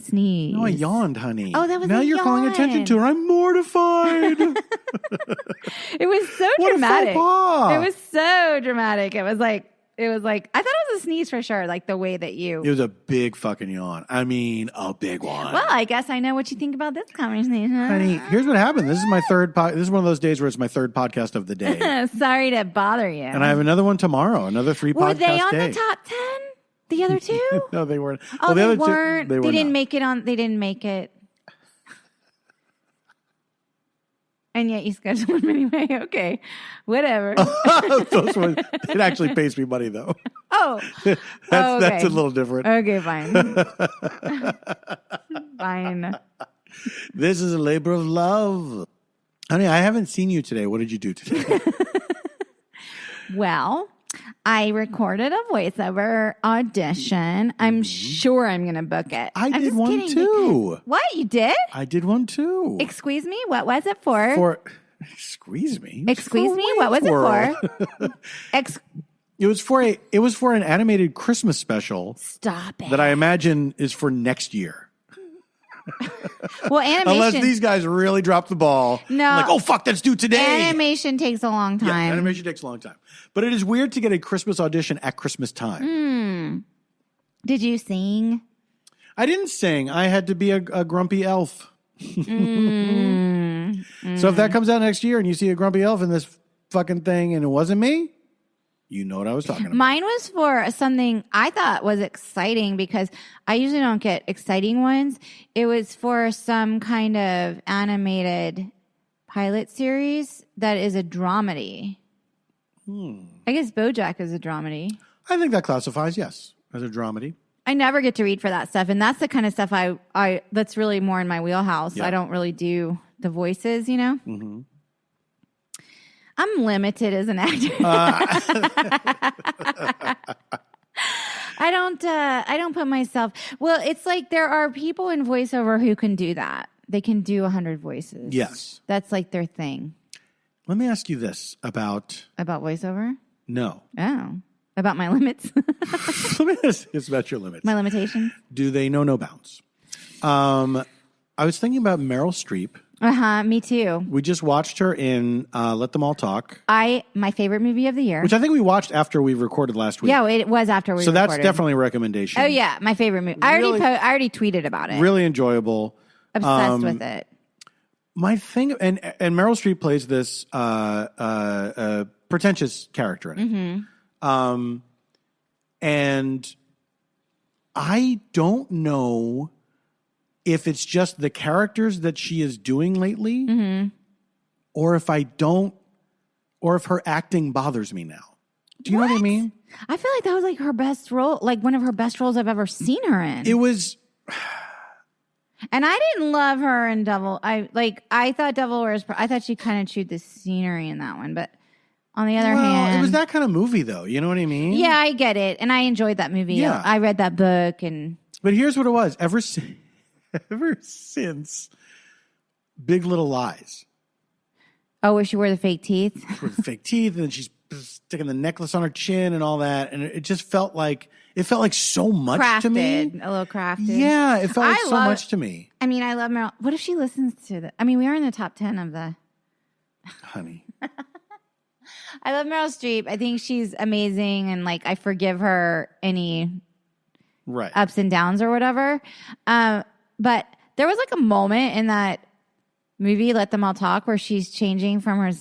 sneeze. No, I yawned, honey. Oh, that was now a you're yawn. calling attention to her. I'm mortified. It was so what dramatic. A faux pas. It was so dramatic. It was like I thought it was a sneeze for sure, like the way that you. It was a big fucking yawn. I mean, a big one. Well, I guess I know what you think about this conversation. Honey, here's what happened. This is my third this is one of those days where it's my third podcast of the day. Sorry to bother you. And I have another one tomorrow, another 3 podcast day. Were they on the top 10? The other two? No, they weren't. Oh, well, the they other weren't. Two, they didn't make it on. They didn't make it. And yet you scheduled them anyway. Okay, whatever. Those ones, it actually pays me money though. Oh, that's a little different. Okay, fine. Fine. This is a labor of love, honey. I haven't seen you today. What did you do today? Well, I recorded a voiceover audition. I'm sure I'm going to book it. I did one too. What? You did? I did one too. Excuse me? What was it for? Excuse me? Excuse me? What was it for? It was for an animated Christmas special. Stop it. That I imagine is for next year. Well, animation. Unless these guys really drop the ball. No. Like, oh, fuck, that's due today. Animation takes a long time. Yeah, animation takes a long time. But it is weird to get a Christmas audition at Christmas time. Did you sing? I didn't sing. I had to be a grumpy elf. So if that comes out next year and you see a grumpy elf in this fucking thing and it wasn't me, you know what I was talking about. Mine was for something I thought was exciting because I usually don't get exciting ones. It was for some kind of animated pilot series that is a dramedy. I guess BoJack is a dramedy. I think that classifies, yes, as a dramedy. I never get to read for that stuff, and that's the kind of stuff I that's really more in my wheelhouse. Yeah. I don't really do the voices, you know. Mm-hmm. I'm limited as an actor. I don't put myself. Well, it's like there are people in voiceover who can do that. They can do 100 voices. Yes, that's like their thing. Let me ask you this about voiceover. No. Oh, about my limits. Let me ask you about your limits. My limitations. Do they know no bounds? I was thinking about Meryl Streep. Me too. We just watched her in Let Them All Talk. My favorite movie of the year. Which I think we watched after we recorded last week. Yeah, it was after we recorded. So that's definitely a recommendation. Oh, yeah. My favorite movie. I already tweeted about it. Really enjoyable. Obsessed with it. My thing, and Meryl Streep plays this pretentious character in it. Mm-hmm. And I don't know if it's just the characters that she is doing lately, mm-hmm. or if her acting bothers me now. Do you know what I mean? I feel like that was like her best role, like one of her best roles I've ever seen her in. It was. And I didn't love her in Devil. I thought Devil Wears Prada. I thought she kind of chewed the scenery in that one, but on the other hand, it was that kind of movie, though. You know what I mean? Yeah, I get it, and I enjoyed that movie. Yeah. I read that book, and but here's what it was: ever since Big Little Lies. Oh, where she wore the fake teeth. With the fake teeth, and then she's sticking the necklace on her chin and all that, and it just felt like so much crafted, to me. A little crafted. Yeah, it felt like so much to me. I mean, I love Meryl. What if she listens to the? I mean, we are in the top 10 of the. Honey. I love Meryl Streep. I think she's amazing, and like I forgive her any ups and downs or whatever. But there was like a moment in that movie, Let Them All Talk, where she's changing from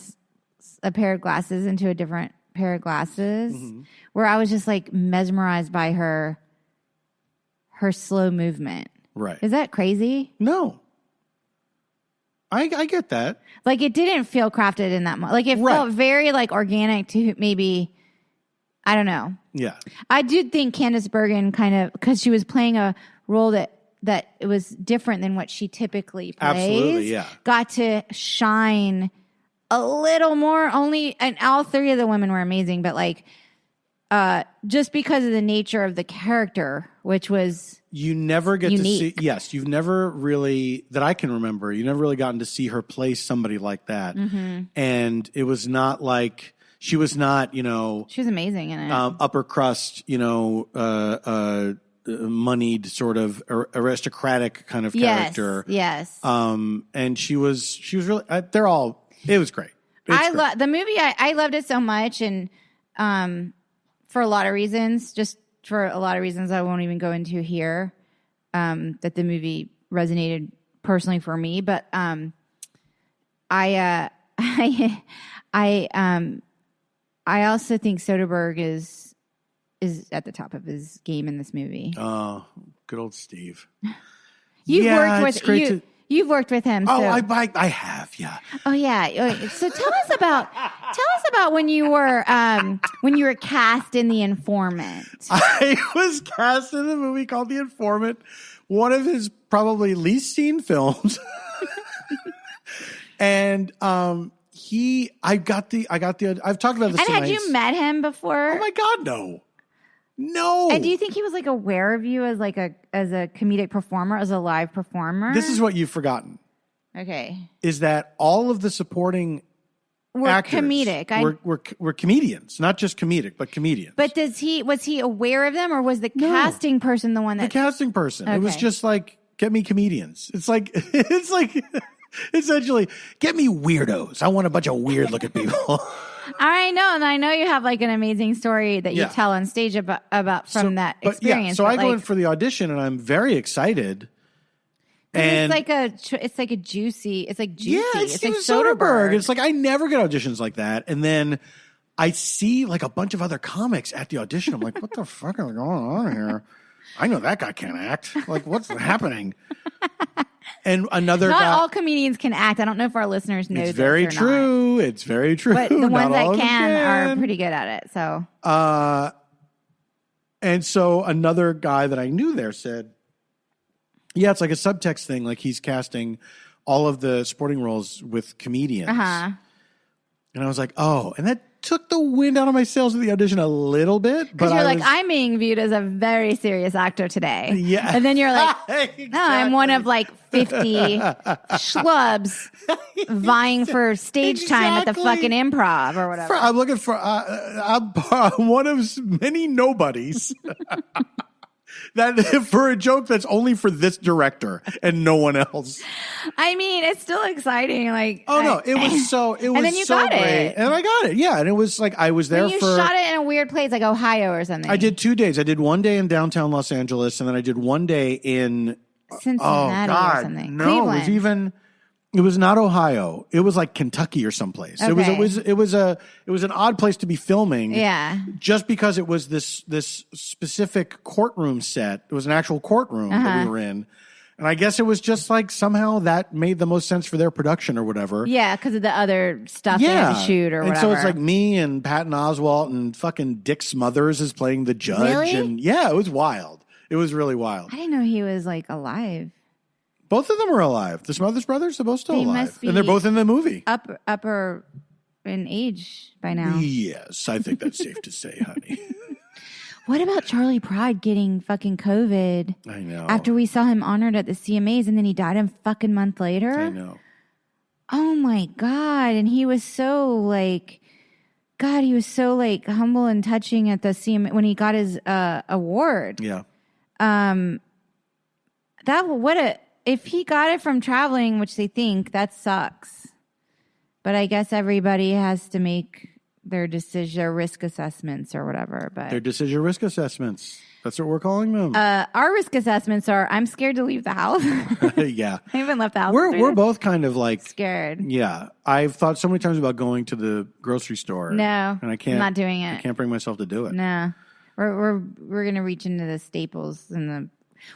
a pair of glasses into a different pair of glasses, mm-hmm. where I was just like mesmerized by her slow movement. Right. Is that crazy? No. I get that. Like it didn't feel crafted in that moment. Like it felt very like organic to maybe, I don't know. Yeah. I did think Candice Bergen kind of, because she was playing a role that it was different than what she typically plays. Absolutely, yeah. Got to shine a little more. And all three of the women were amazing, but like, just because of the nature of the character, which was you never get unique. to see. Yes, you've never really, that I can remember, you never really gotten to see her play somebody like that. Mm-hmm. And it was not like she was not, she was amazing in it. Upper crust, moneyed sort of aristocratic kind of character. Yes. And she was really. It was great. I love the movie. I loved it so much, and for a lot of reasons, I won't even go into here. That the movie resonated personally for me, but I also think Soderbergh is at the top of his game in this movie. Oh, good old Steve. You've worked with him. Oh, so. I have, yeah. Oh, yeah. So tell us about when you were cast in The Informant. I was cast in a movie called The Informant, one of his probably least seen films. And I've talked about this. And had you met him before? Oh my God, no. No. And do you think he was like aware of you as a comedic performer, as a live performer? This is what you've forgotten. Okay. Is that all of the supporting actors comedic? Were comedians, not just comedic, but comedians. But was he aware of them, or was the casting person the one that? The casting person. Okay. It was just like, get me comedians. It's like essentially, get me weirdos. I want a bunch of weird looking people. I know, and I know you have like an amazing story that you Yeah. tell on stage about from that But experience. yeah, so I go in for the audition, and I'm very excited. And it's like juicy. It's like juicy. yeah, it's like Steven Soderbergh. It's like I never get auditions like that. And then I see like a bunch of other comics at the audition. I'm like, what the fuck is going on here? I know that guy can't act. Like, what's happening? And another Not guy. all comedians can act. I don't know if our listeners know It's this very or true. not. It's very true. But the Not ones all that of them can are pretty good at it. So And so another guy that I knew there said, yeah, it's like a subtext thing. Like he's casting all of the supporting roles with comedians. Uh-huh. And I was like, oh, and that took the wind out of my sails at the audition a little bit. Because you're like, I'm being viewed as a very serious actor today. Yeah. And then you're like, Exactly. no, I'm one of like 50 schlubs vying for stage time at the Exactly. fucking improv or whatever. I'm looking for, I'm one of many nobodies. That for a joke that's only for this director and no one else. I mean, it's still exciting. Like, Oh no, it was and then you so got great. it. And I got it. Yeah, and it was like I was there you for shot it in a weird place, like Ohio or something. I did 2 days. I did one day in downtown Los Angeles, and then I did one day in Cincinnati or something. Cleveland. It was not Ohio. It was like Kentucky or someplace. Okay. It was an odd place to be filming. Yeah. Just because it was this specific courtroom set. It was an actual courtroom that we were in. And I guess it was just like somehow that made the most sense for their production or whatever. Yeah, because of the other stuff they had to shoot or whatever. And so it's like me and Patton Oswalt and fucking Dick Smothers is playing the judge. Really? And yeah, it was wild. It was really wild. I didn't know he was like alive. Both of them are alive. The Smothers brothers, they're both still They alive. must be And they're both in the movie. Upper in age by now. Yes, I think that's safe to say, honey. What about Charlie Pride getting fucking COVID? I know. After we saw him honored at the CMAs and then he died a fucking month later? I know. Oh my God. And he was so like, God, he was so like humble and touching at the CMA when he got his award. Yeah. If he got it from traveling, which they think, that sucks. But I guess everybody has to make their risk assessments or whatever. But Their decision risk assessments. That's what we're calling them. our risk assessments are: I'm scared to leave the house. Yeah. I haven't left the house. We're both kind of like scared. Yeah. I've thought so many times about going to the grocery store. No, And I can't. I'm not doing it. I can't bring myself to do it. No, we're gonna reach into the staples and the.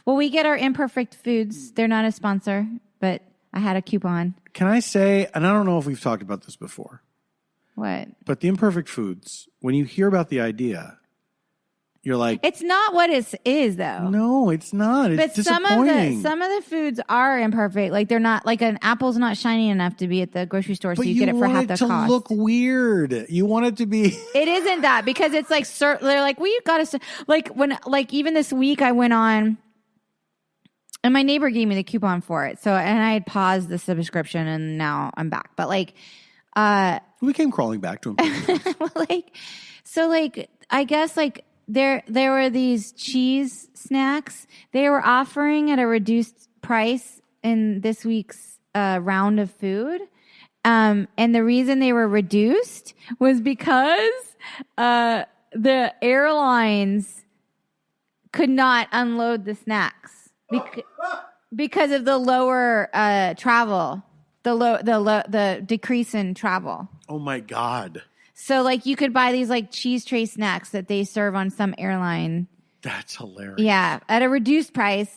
Well, we get our Imperfect Foods. They're not a sponsor, but I had a coupon. Can I say, and I don't know if we've talked about this before, What? but the Imperfect Foods, when you hear about the idea, you're like, It's not what it is, though. no, it's not. It's But disappointing. some of the foods are imperfect. Like they're not like an apple's not shiny enough to be at the grocery store, so but you get it for half want the it to cost. look weird. You want it to be. It isn't that because it's like they're like, well, you got to like even this week I went on. And my neighbor gave me the coupon for it. And I had paused the subscription and now I'm back. But We came crawling back to him. I guess there were these cheese snacks. They were offering at a reduced price in this week's round of food. And the reason they were reduced was because the airlines could not unload the snacks because of the lower travel, the decrease in travel. Oh my God. So you could buy these cheese tray snacks that they serve on some airline. That's hilarious. Yeah, at a reduced price.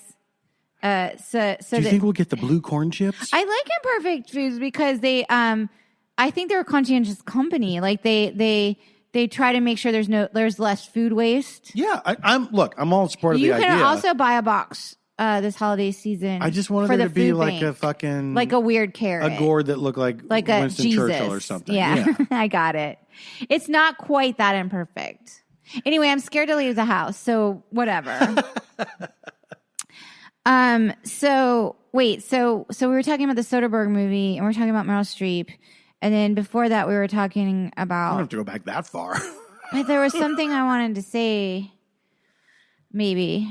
Do you think we'll get the blue corn chips? I like Imperfect Foods because they, I think they're a conscientious company. They try to make sure there's less food waste. Yeah, I'm all in support of the You idea. can also buy a box this holiday season. I just wanted for there the to be food like bank. a fucking like a weird carrot, a gourd that looked like a Winston Jesus Churchill or something. Yeah. I got it. It's not quite that imperfect. Anyway, I'm scared to leave the house, so whatever. So we were talking about the Soderbergh movie, and we were talking about Meryl Streep, and then before that, we were talking I don't about. have to go back that far. But there was something I wanted to say. Maybe.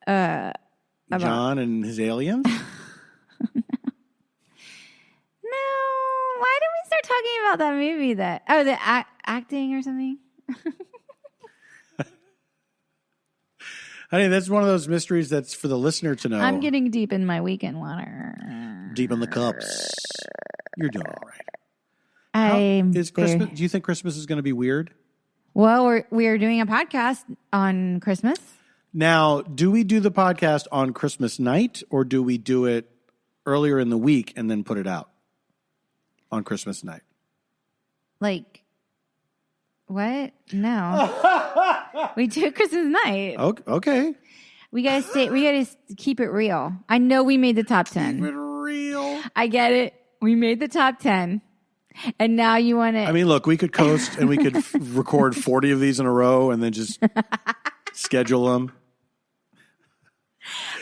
John and his aliens. No. Why do we start talking about that movie the acting or something? Honey, that's one of those mysteries that's for the listener to know. I'm getting deep in my weekend water. Deep in the cups. You're doing all right. Christmas? Do you think Christmas is going to be weird? Well, we're doing a podcast on Christmas. Now, do we do the podcast on Christmas night or do we do it earlier in the week and then put it out on Christmas night? Like, what? No. We do it Christmas night. Okay. We gotta keep it real. I know we made the top 10. Keep it real. I get it. We made the top 10. And now you want to... I mean, look, we could coast and we could record 40 of these in a row and then just schedule them.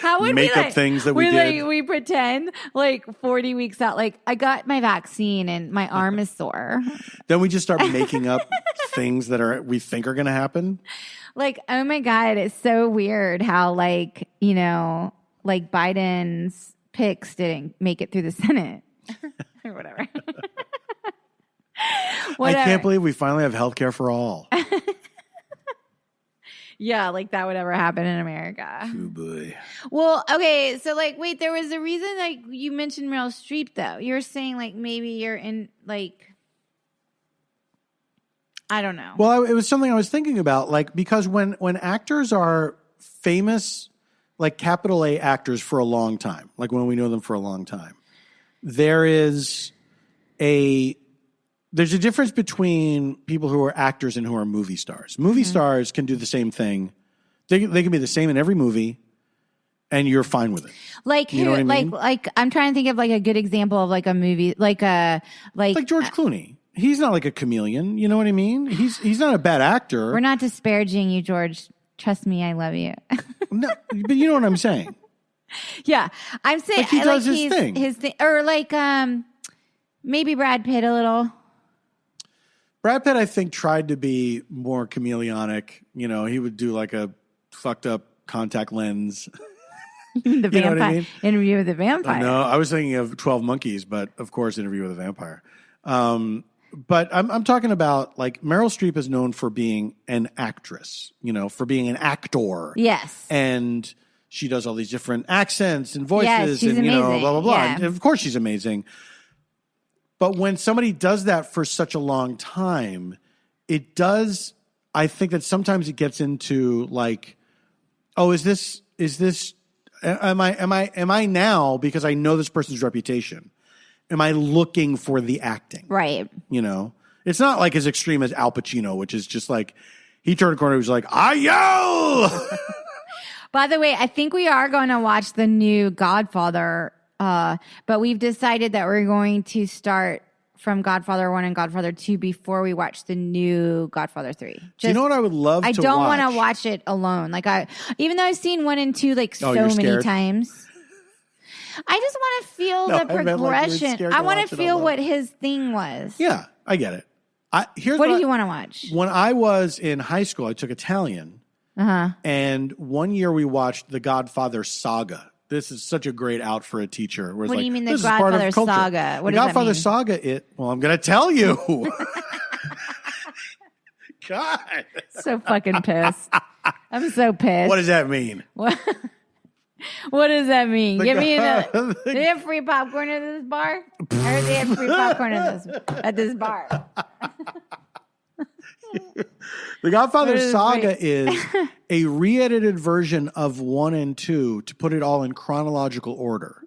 How would make we up things that we did? We pretend like 40 weeks out, like I got my vaccine and my arm is sore. Then we just start making up things that we think are going to happen. Like, oh my God, it's so weird how like, like Biden's picks didn't make it through the Senate or whatever. I can't believe we finally have healthcare for all. Yeah, like that would ever happen in America. Oh boy. Well, okay, so like, wait, there was a reason like you mentioned Meryl Streep though. You're saying like maybe you're in like, I don't know. Well, it was something I was thinking about, like because when actors are famous, like capital A actors for a long time, like when we know them for a long time, there's a difference between people who are actors and who are movie stars. Movie stars can do the same thing. They can be the same in every movie, and you're fine with it. Like you know what I mean? like I'm trying to think of like a good example of like a movie, like George Clooney. He's not like a chameleon. You know what I mean? He's not a bad actor. We're not disparaging you, George. Trust me, I love you. No, but you know what I'm saying. Yeah, I'm saying like he does his thing. His thing, or like maybe Brad Pitt a little. Brad Pitt, I think, tried to be more chameleonic. He would do like a fucked up contact lens. The vampire. Know what I mean? Interview with the Vampire. No, I was thinking of 12 Monkeys, but of course, Interview with a Vampire. But I'm talking about like Meryl Streep is known for being an actress, for being an actor. Yes. And she does all these different accents and voices yes, she's and, amazing. blah, blah, blah. Yeah. And of course she's amazing. But when somebody does that for such a long time, I think that sometimes it gets into like, oh, am I now, because I know this person's reputation, am I looking for the acting? Right. It's not like as extreme as Al Pacino, which is just like, he turned a corner, he was like, I yell! By the way, I think we are going to watch the new Godfather, but we've decided that we're going to start from Godfather 1 and Godfather 2 before we watch the new Godfather 3. Do you know what I would love to watch? I don't want to watch it alone. Like even though I've seen 1 and 2 like so many times. I just want to feel the progression. I want to feel what his thing was. Yeah, I get it. What do you want to watch? When I was in high school, I took Italian. And one year we watched the Godfather saga. This is such a great out for a teacher. What do you mean the Godfather saga? What the does Godfather that mean? saga, I'm going to tell you. God. So fucking pissed. I'm so pissed. What does that mean? What does that mean? Give me do they have free popcorn at this bar? I heard they have free popcorn at this bar. The Godfather saga is a re-edited version of 1 and 2 to put it all in chronological order.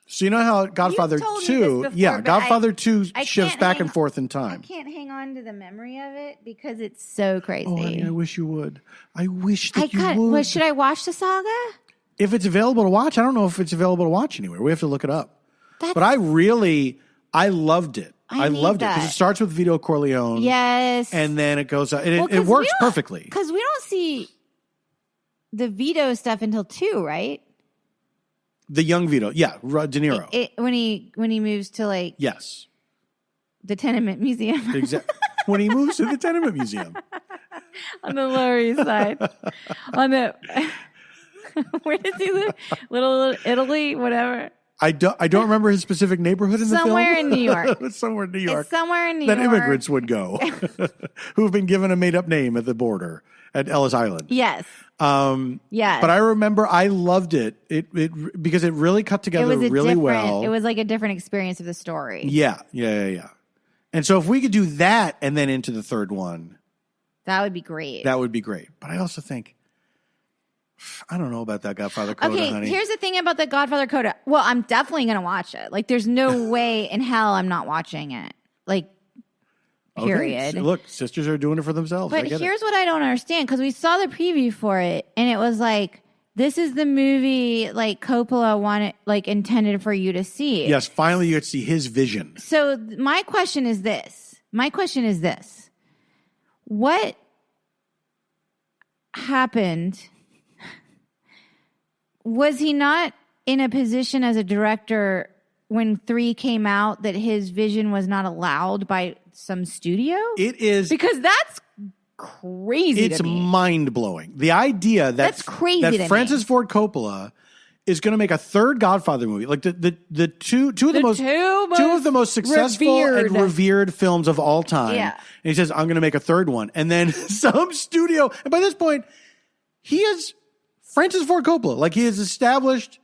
So you know how Godfather 2, Godfather 2 shifts back and forth in time. I can't hang on to the memory of it because it's so crazy. Oh, honey, I wish you would. I wish that you would. Well, should I watch the saga? If it's available to watch, I don't know if it's available to watch anywhere. We have to look it up. But I loved it. I loved it because it starts with Vito Corleone. Yes. And then it goes, it works perfectly. Because we don't see the Vito stuff until 2, right? The young Vito. Yeah. De Niro. When he moves to like. Yes. The Tenement Museum. Exactly. When he moves to the Tenement Museum. On the Lower East Side. Where does he live? Little Italy, whatever. I don't remember his specific neighborhood in the film. Somewhere in New York. It's somewhere in New York. It's somewhere in New that York. immigrants would go, who have been given a made-up name at the border at Ellis Island. Yes. Yes. But I remember I loved it. It because it really cut together really well. It was like a different experience of the story. Yeah. And so if we could do that and then into the third one, That would be great. that would be great. But I also think, I don't know about that Godfather Coda, Okay, honey. here's the thing about the Godfather Coda. Well, I'm definitely going to watch it. Like, there's no way in hell I'm not watching it. Like, period. Okay. Look, sisters are doing it for themselves. But here's what I don't understand, because we saw the preview for it, and it was like, this is the movie like Coppola wanted, like intended for you to see. Yes, finally you get to see his vision. So my question is this. What happened? Was he not in a position as a director when 3 came out that his vision was not allowed by some studio? It is Because that's crazy it's to me. mind-blowing. The idea that That's crazy that to me. Francis Ford Coppola is going to make a third Godfather movie. Like the two of the most successful and revered films of all time. Yeah. And he says, I'm going to make a third one. And then some studio, and by this point, he is Francis Ford Coppola. Like, he is established.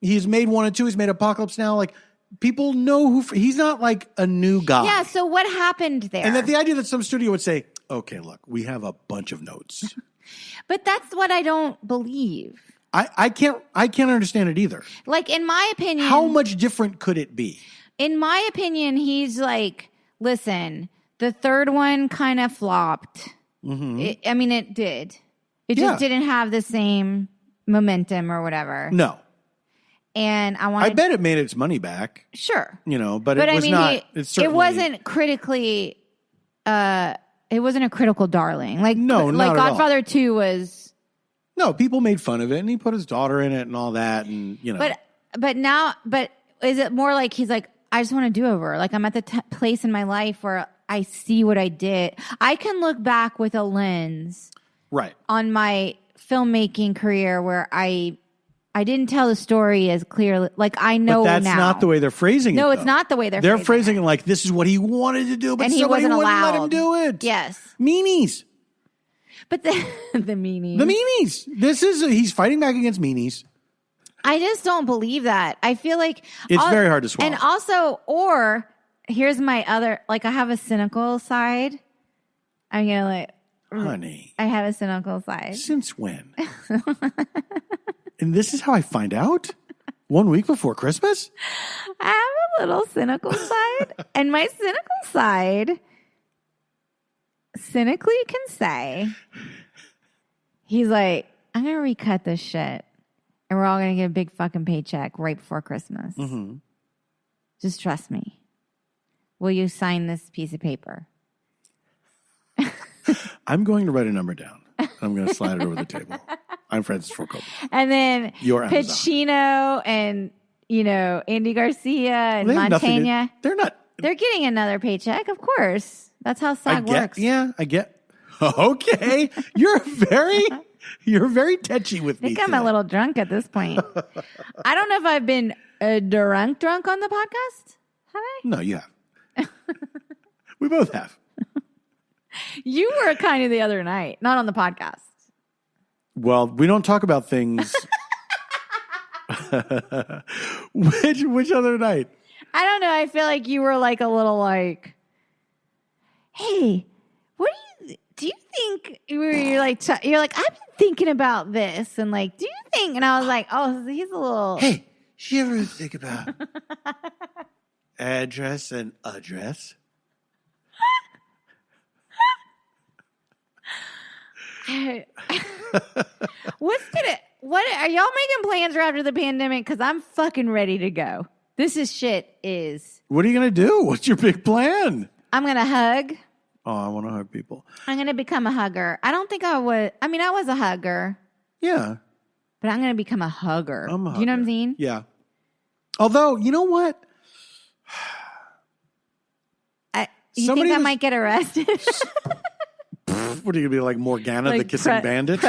He's made 1 and 2. He's made Apocalypse Now. Like, people know he's not like a new guy. Yeah, so what happened there? And that the idea that some studio would say, okay, look, we have a bunch of notes. But that's what I don't believe. I can't understand it either. Like, in my opinion, How much different could it be? in my opinion, he's like, listen, the third one kind of flopped. Mm-hmm. It did. It Yeah. just didn't have the same momentum or whatever. No. And I bet it made its money back, sure. but it was not. It wasn't critically. It wasn't a critical darling. Like No, like not at all. Godfather 2 was. No, people made fun of it, and he put his daughter in it and all that, and But is it more like he's like, I just want to do over? Like, I'm at the place in my life where I see what I did. I can look back with a lens right. on my filmmaking career where I didn't tell the story as clearly. Like, I know But that's now. not the way they're phrasing it. No, it's though. not the way they're phrasing it like this is what he wanted to do, but And he somebody wasn't wouldn't let him allowed. do it. Yes. Meanies. But the meaning. The meanies. He's fighting back against meanies. I just don't believe that. I feel like It's very hard to swallow. And also, or here's my other, like, I have a cynical side. I'm gonna like, Honey, I have a cynical side. since when? And this is how I find out? 1 week before Christmas? I have a little cynical side, and my cynical side cynically can say, he's like, I'm gonna recut this shit, and we're all gonna get a big fucking paycheck right before Christmas. Mm-hmm. Just trust me. Will you sign this piece of paper? I'm going to write a number down. I'm going to slide it over the table. I'm Francis Ford Coppola. And then You're Amazon. Pacino and, Andy Garcia and They have nothing Montana. They're Getting another paycheck, of course. That's how SAG works. Yeah, I get. Okay. You're very touchy with I me. think I'm today. a little drunk at this point. I don't know if I've been drunk on the podcast. Have I? No, you have. We both have. You were kind of the other night, not on the podcast. Well, we don't talk about things. Which other night? I don't know. I feel like you were like a little like, hey, what do you think? You're like, I've been thinking about this, and like, do you think? And I was like, oh, he's a little. Hey, did you ever think about address and address? What are y'all making plans for after the pandemic? Because I'm fucking ready to go. This is shit. What are you going to do? What's your big plan? I'm gonna hug. Oh, I want to hug people. I'm gonna become a hugger. I don't think I would. I mean, I was a hugger, Yeah. but I'm gonna become a hugger. I'm a hugger. Do you know what I'm saying? Yeah. Although, you know what? You think I might get arrested? What are you going to be like Morgana, the kissing bandit?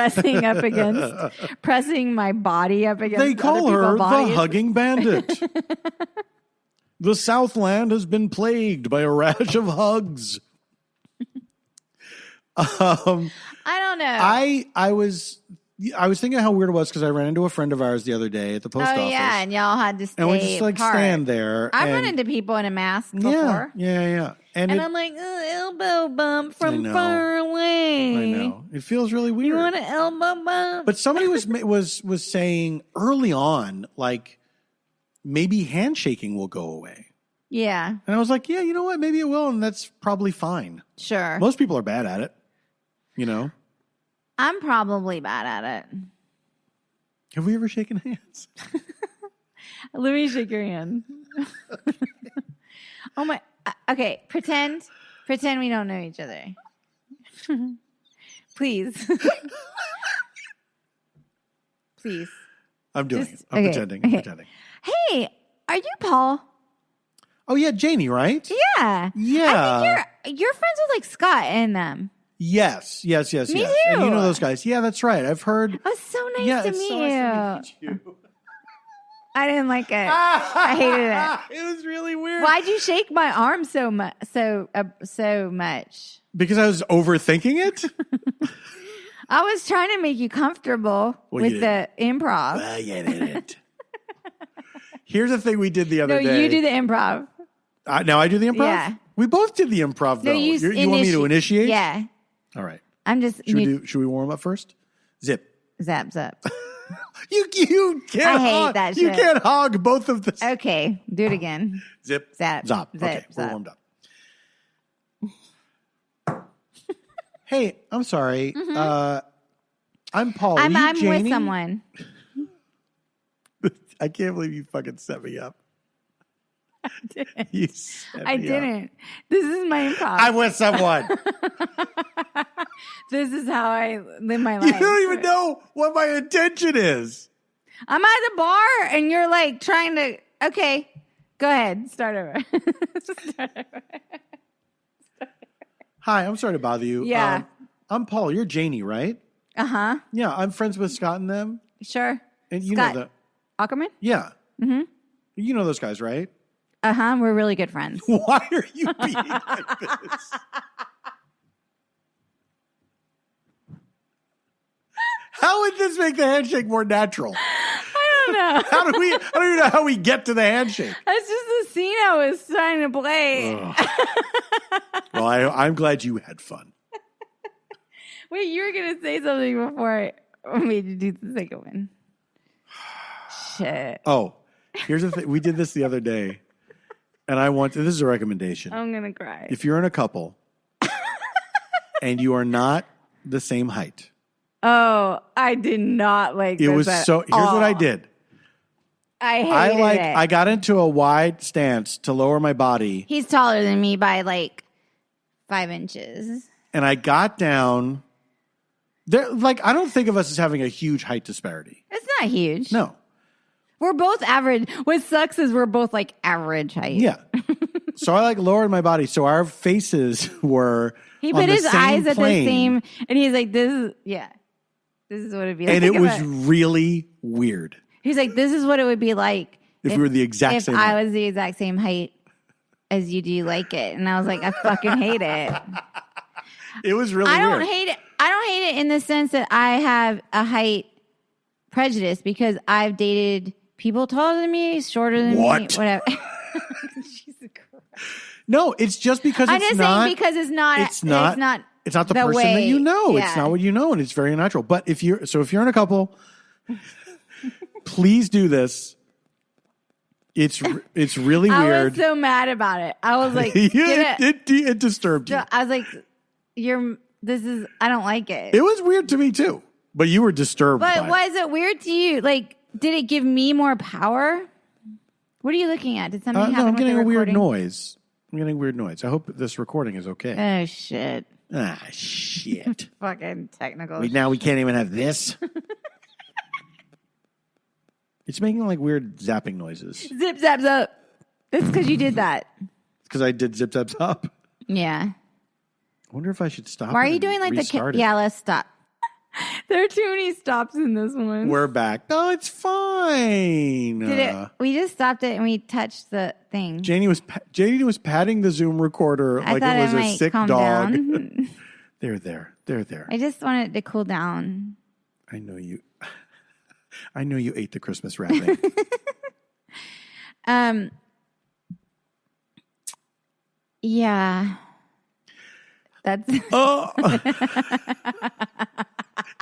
Pressing my body up against They call other her people's bodies. the hugging bandit. The Southland has been plagued by a rash of hugs. I don't know. I was thinking how weird it was because I ran into a friend of ours the other day at the post office. Oh yeah, and y'all had to stay and we just like apart. stand there. I've run into people in a mask Yeah, before. yeah. And I'm like, elbow bump from far away. I know. It feels really weird. You want an elbow bump? But somebody was saying early on, like, maybe handshaking will go away. Yeah. And I was like, yeah, you know what? Maybe it will, and that's probably fine. Sure. Most people are bad at it, you know? I'm probably bad at it. Have we ever shaken hands? Let me shake your hand. Oh my. Okay, pretend we don't know each other. Please. Please. I'm doing it. I'm pretending. I'm pretending. Hey, are you Paul? Oh, yeah, Janie, right? Yeah. Yeah. I think you're friends with like Scott and them. Yes. Me And too. you know those guys. Yeah, that's right. I've heard. Oh, it's so nice to meet so you. nice to meet you. I didn't like it. I hated it. It was really weird. Why'd you shake my arm so much? So much. Because I was overthinking it? I was trying to make you comfortable with the improv. Well, you didn't. Here's the thing we did the other day. No, you do the improv. Now I do the improv? Yeah. We both did the improv, though. No, you want me to initiate? Yeah. All right. I'm just. Should we warm up first? Zip. Zap, zap. You can't. I hate that You shit. can't hog both of the. Okay, do it again. Zip. Zap. Zop. Zip, Okay, we're zap. warmed up. Hey, I'm sorry. I'm Paul. I'm Janie? with someone. I can't believe you fucking set me up. I didn't. You set I me up. didn't. This is my improv. I'm with someone. This is how I live my life. You don't even know what my intention is. I'm at the bar and you're like trying to. Okay, go ahead. Start over. Hi, I'm sorry to bother you. Yeah. I'm Paul. You're Janie, right? Uh-huh. Yeah, I'm friends with Scott and them. Sure. And you Scott know that. Ackerman? Yeah. Mm-hmm. You know those guys, right? Uh-huh. We're really good friends. Why are you being like this? How would this make the handshake more natural? I don't know. I don't even know how we get to the handshake. That's just the scene I was trying to play. Well, I'm glad you had fun. Wait, you were going to say something before I made you do the second one. Shit. Oh, here's the thing. We did this the other day, and this is a recommendation. I'm going to cry. If you're in a couple and you are not the same height. Oh, I did not like this. It was so. Here's what I did. I hated it. I got into a wide stance to lower my body. He's taller than me by like 5 inches. And I got down. There, like, I don't think of us as having a huge height disparity. It's not huge. No. We're both average. What sucks is we're both like average height. Yeah. So I like lowered my body. So our faces were. He on put the his same eyes at the plane. same, and he's like, "This is this is what it'd be like." And it was really weird. He's like, "This is what it would be like If we were the exact same If I height. was the exact same height as you. Do you like it?" And I was like, "I fucking hate it." It was really I don't weird. hate it. I don't hate it in the sense that I have a height prejudice because I've dated people taller than me, shorter than me, whatever. Jesus Christ. No, it's just because I'm it's just not. saying because it's not the person way, that you know. yeah. It's not what you know, and it's very natural. But if you're in a couple, please do this. It's really I weird. was so mad about it. I was like, it disturbed you. I was like, I don't like it. It was weird to me too. But you were disturbed. But by was it weird to you? Like, did it give me more power? What are you looking at? Did something happen? No, I'm with getting the a weird recording? noise. I hope this recording is okay. Oh shit! Shit. Fucking technical. Now we can't even have this. It's making like weird zapping noises. Zip zap zap. That's because you did that. Because I did zip zap zop. Yeah. wonder if I should stop. Why are it you and doing like restart it. Yeah, let's stop. There are too many stops in this one. We're back. No, it's fine. We just stopped it and we touched the thing. Janie was patting the Zoom recorder I like thought it was I a might sick calm dog. down. They're there. I just wanted it to cool down. I know you ate the Christmas wrapping. Yeah. That's Oh.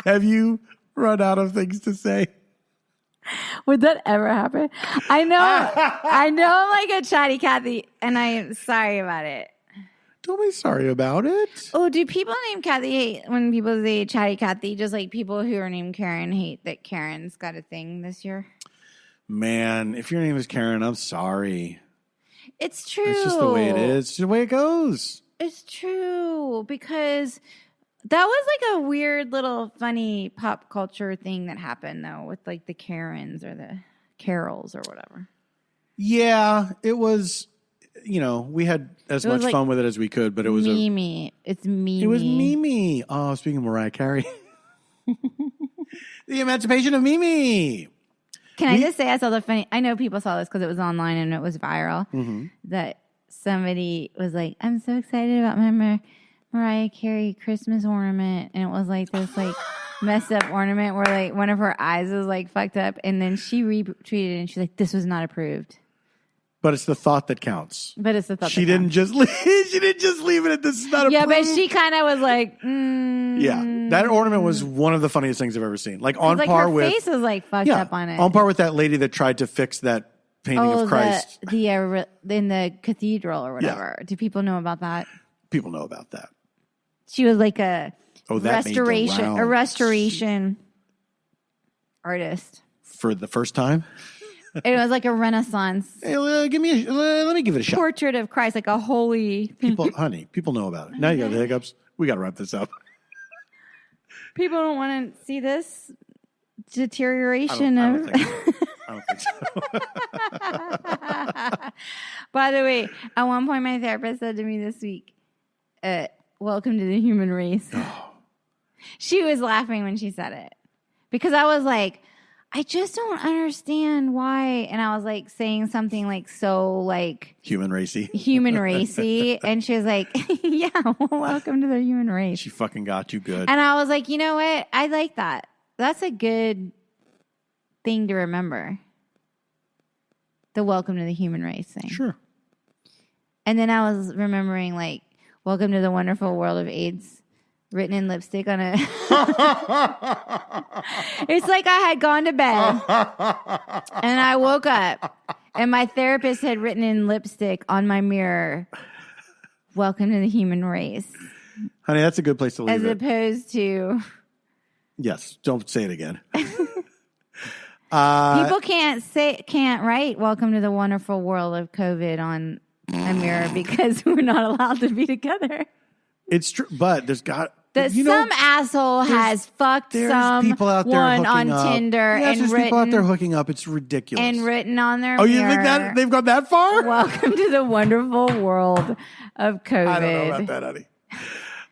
Have you run out of things to say? Would that ever happen? I know I'm like a chatty Cathy, and I am sorry about it. Don't be sorry about it. Oh, do people named Cathy hate when people say chatty Cathy? Just like people who are named Karen hate that Karen's got a thing this year? Man, if your name is Karen, I'm sorry. It's true. It's just the way it is. It's the way it goes. It's true, because that was like a weird little funny pop culture thing that happened, though, with like the Karens or the Carols or whatever. Yeah, it was, we had as much like fun with it as we could, but it was Mimi. It's Mimi. It was Mimi. Oh, speaking of Mariah Carey. The emancipation of Mimi. Can I just say I saw I know people saw this because it was online and it was viral, that somebody was like, I'm so excited about my Mariah Carey Christmas ornament. And it was like this like messed up ornament where like one of her eyes was like fucked up. And then she retweeted it and she's like, this was not approved. But it's the thought that counts. But it's the thought She that didn't just leave. She didn't just leave it at this is not approved. Yeah, but she kind of was like, Yeah, that ornament was one of the funniest things I've ever seen. Like on like par her with face was like fucked up on it. On par with that lady that tried to fix that painting of Christ. The in the cathedral or whatever. Yeah. Do people know about that? People know about that. She was like a that restoration artist for the first time. It was like a Renaissance. Hey, let me give it a shot. Portrait of Christ, like a holy. People know about it. Now you got the hiccups. We got to wrap this up. People don't want to see this deterioration I don't think so. By the way, at one point, my therapist said to me this week, "Welcome to the human race." Oh. She was laughing when she said it because I was like, I just don't understand why. And I was like saying something like so like human racy. And she was like, yeah, well, welcome to the human race. She fucking got you good. And I was like, you know what? I like that. That's a good thing to remember. The welcome to the human race thing. Sure. And then I was remembering like, welcome to the wonderful world of AIDS. Written in lipstick on a... It's like I had gone to bed and I woke up and my therapist had written in lipstick on my mirror, welcome to the human race. Honey, that's a good place to leave it. As opposed to... Yes, don't say it again. People can't write welcome to the wonderful world of COVID on a mirror because we're not allowed to be together. It's true, but there's got... some asshole has fucked some people out there one on up. Tinder yes, and there's people out there hooking up. It's ridiculous. And written on their mirror. You think that they've gone that far? Welcome to the wonderful world of COVID. I don't know about that, honey.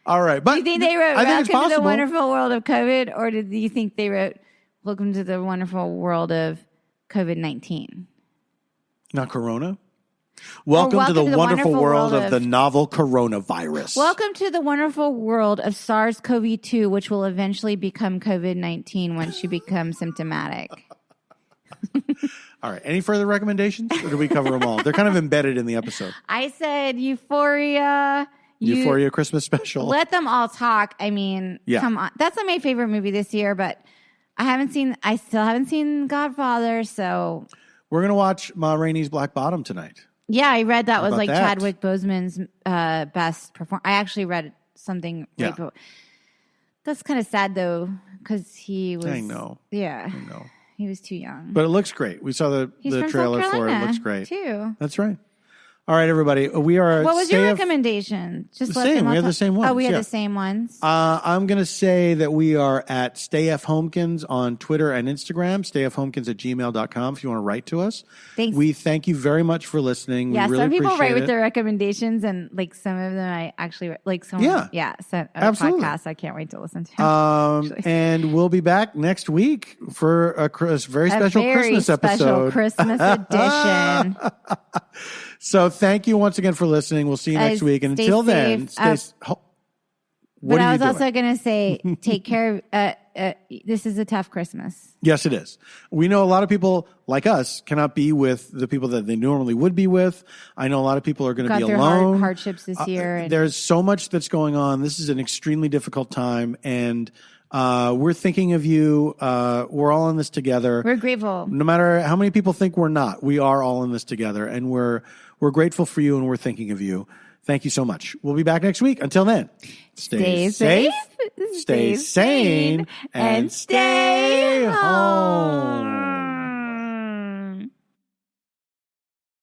All right. But do you think they wrote welcome to the wonderful world of COVID, or do you think they wrote welcome to the wonderful world of COVID-19? Not Corona? Welcome to the wonderful world of the novel coronavirus. Welcome to the wonderful world of SARS-CoV-2, which will eventually become COVID-19 once you become symptomatic. All right. Any further recommendations? Or do we cover them all? They're kind of embedded in the episode. I said Euphoria. Euphoria Christmas special. Let them all talk. I mean, come on. That's not my favorite movie this year, but I still haven't seen Godfather, so. We're going to watch Ma Rainey's Black Bottom tonight. Yeah, I read that was like Chadwick Boseman's best performance. I actually read something. Yeah. That's kind of sad though, because he was. I know. Yeah. I know. He was too young. But it looks great. We saw the trailer for it. It looks great. Too. That's right. All right, everybody. We are. What was your recommendation? Just The let same. them all We had the talk- same ones, Oh, we had yeah. the same ones. I'm going to say that we are at stayfhomekins on Twitter and Instagram, stayfhomekins@gmail.com if you want to write to us. Thanks. We thank you very much for listening. Yeah, we really some people appreciate write with it. their recommendations, and like some of them I actually like. Someone, sent a Absolutely. podcast. I can't wait to listen to. And we'll be back next week for a very special Christmas episode. Christmas edition. So thank you once again for listening. We'll see you next week. And stay until then, safe. what But are I you was doing? also going to say, take care. This is a tough Christmas. Yes, it is. We know a lot of people like us cannot be with the people that they normally would be with. I know a lot of people are going to be Got through alone. hardships this year. And There's so much that's going on. This is an extremely difficult time, and we're thinking of you. We're all in this together. we're grateful. No matter how many people think we're not, we are all in this together, and we're grateful for you, and we're thinking of you. Thank you so much. We'll be back next week. Until then, stay safe, stay sane, and stay home.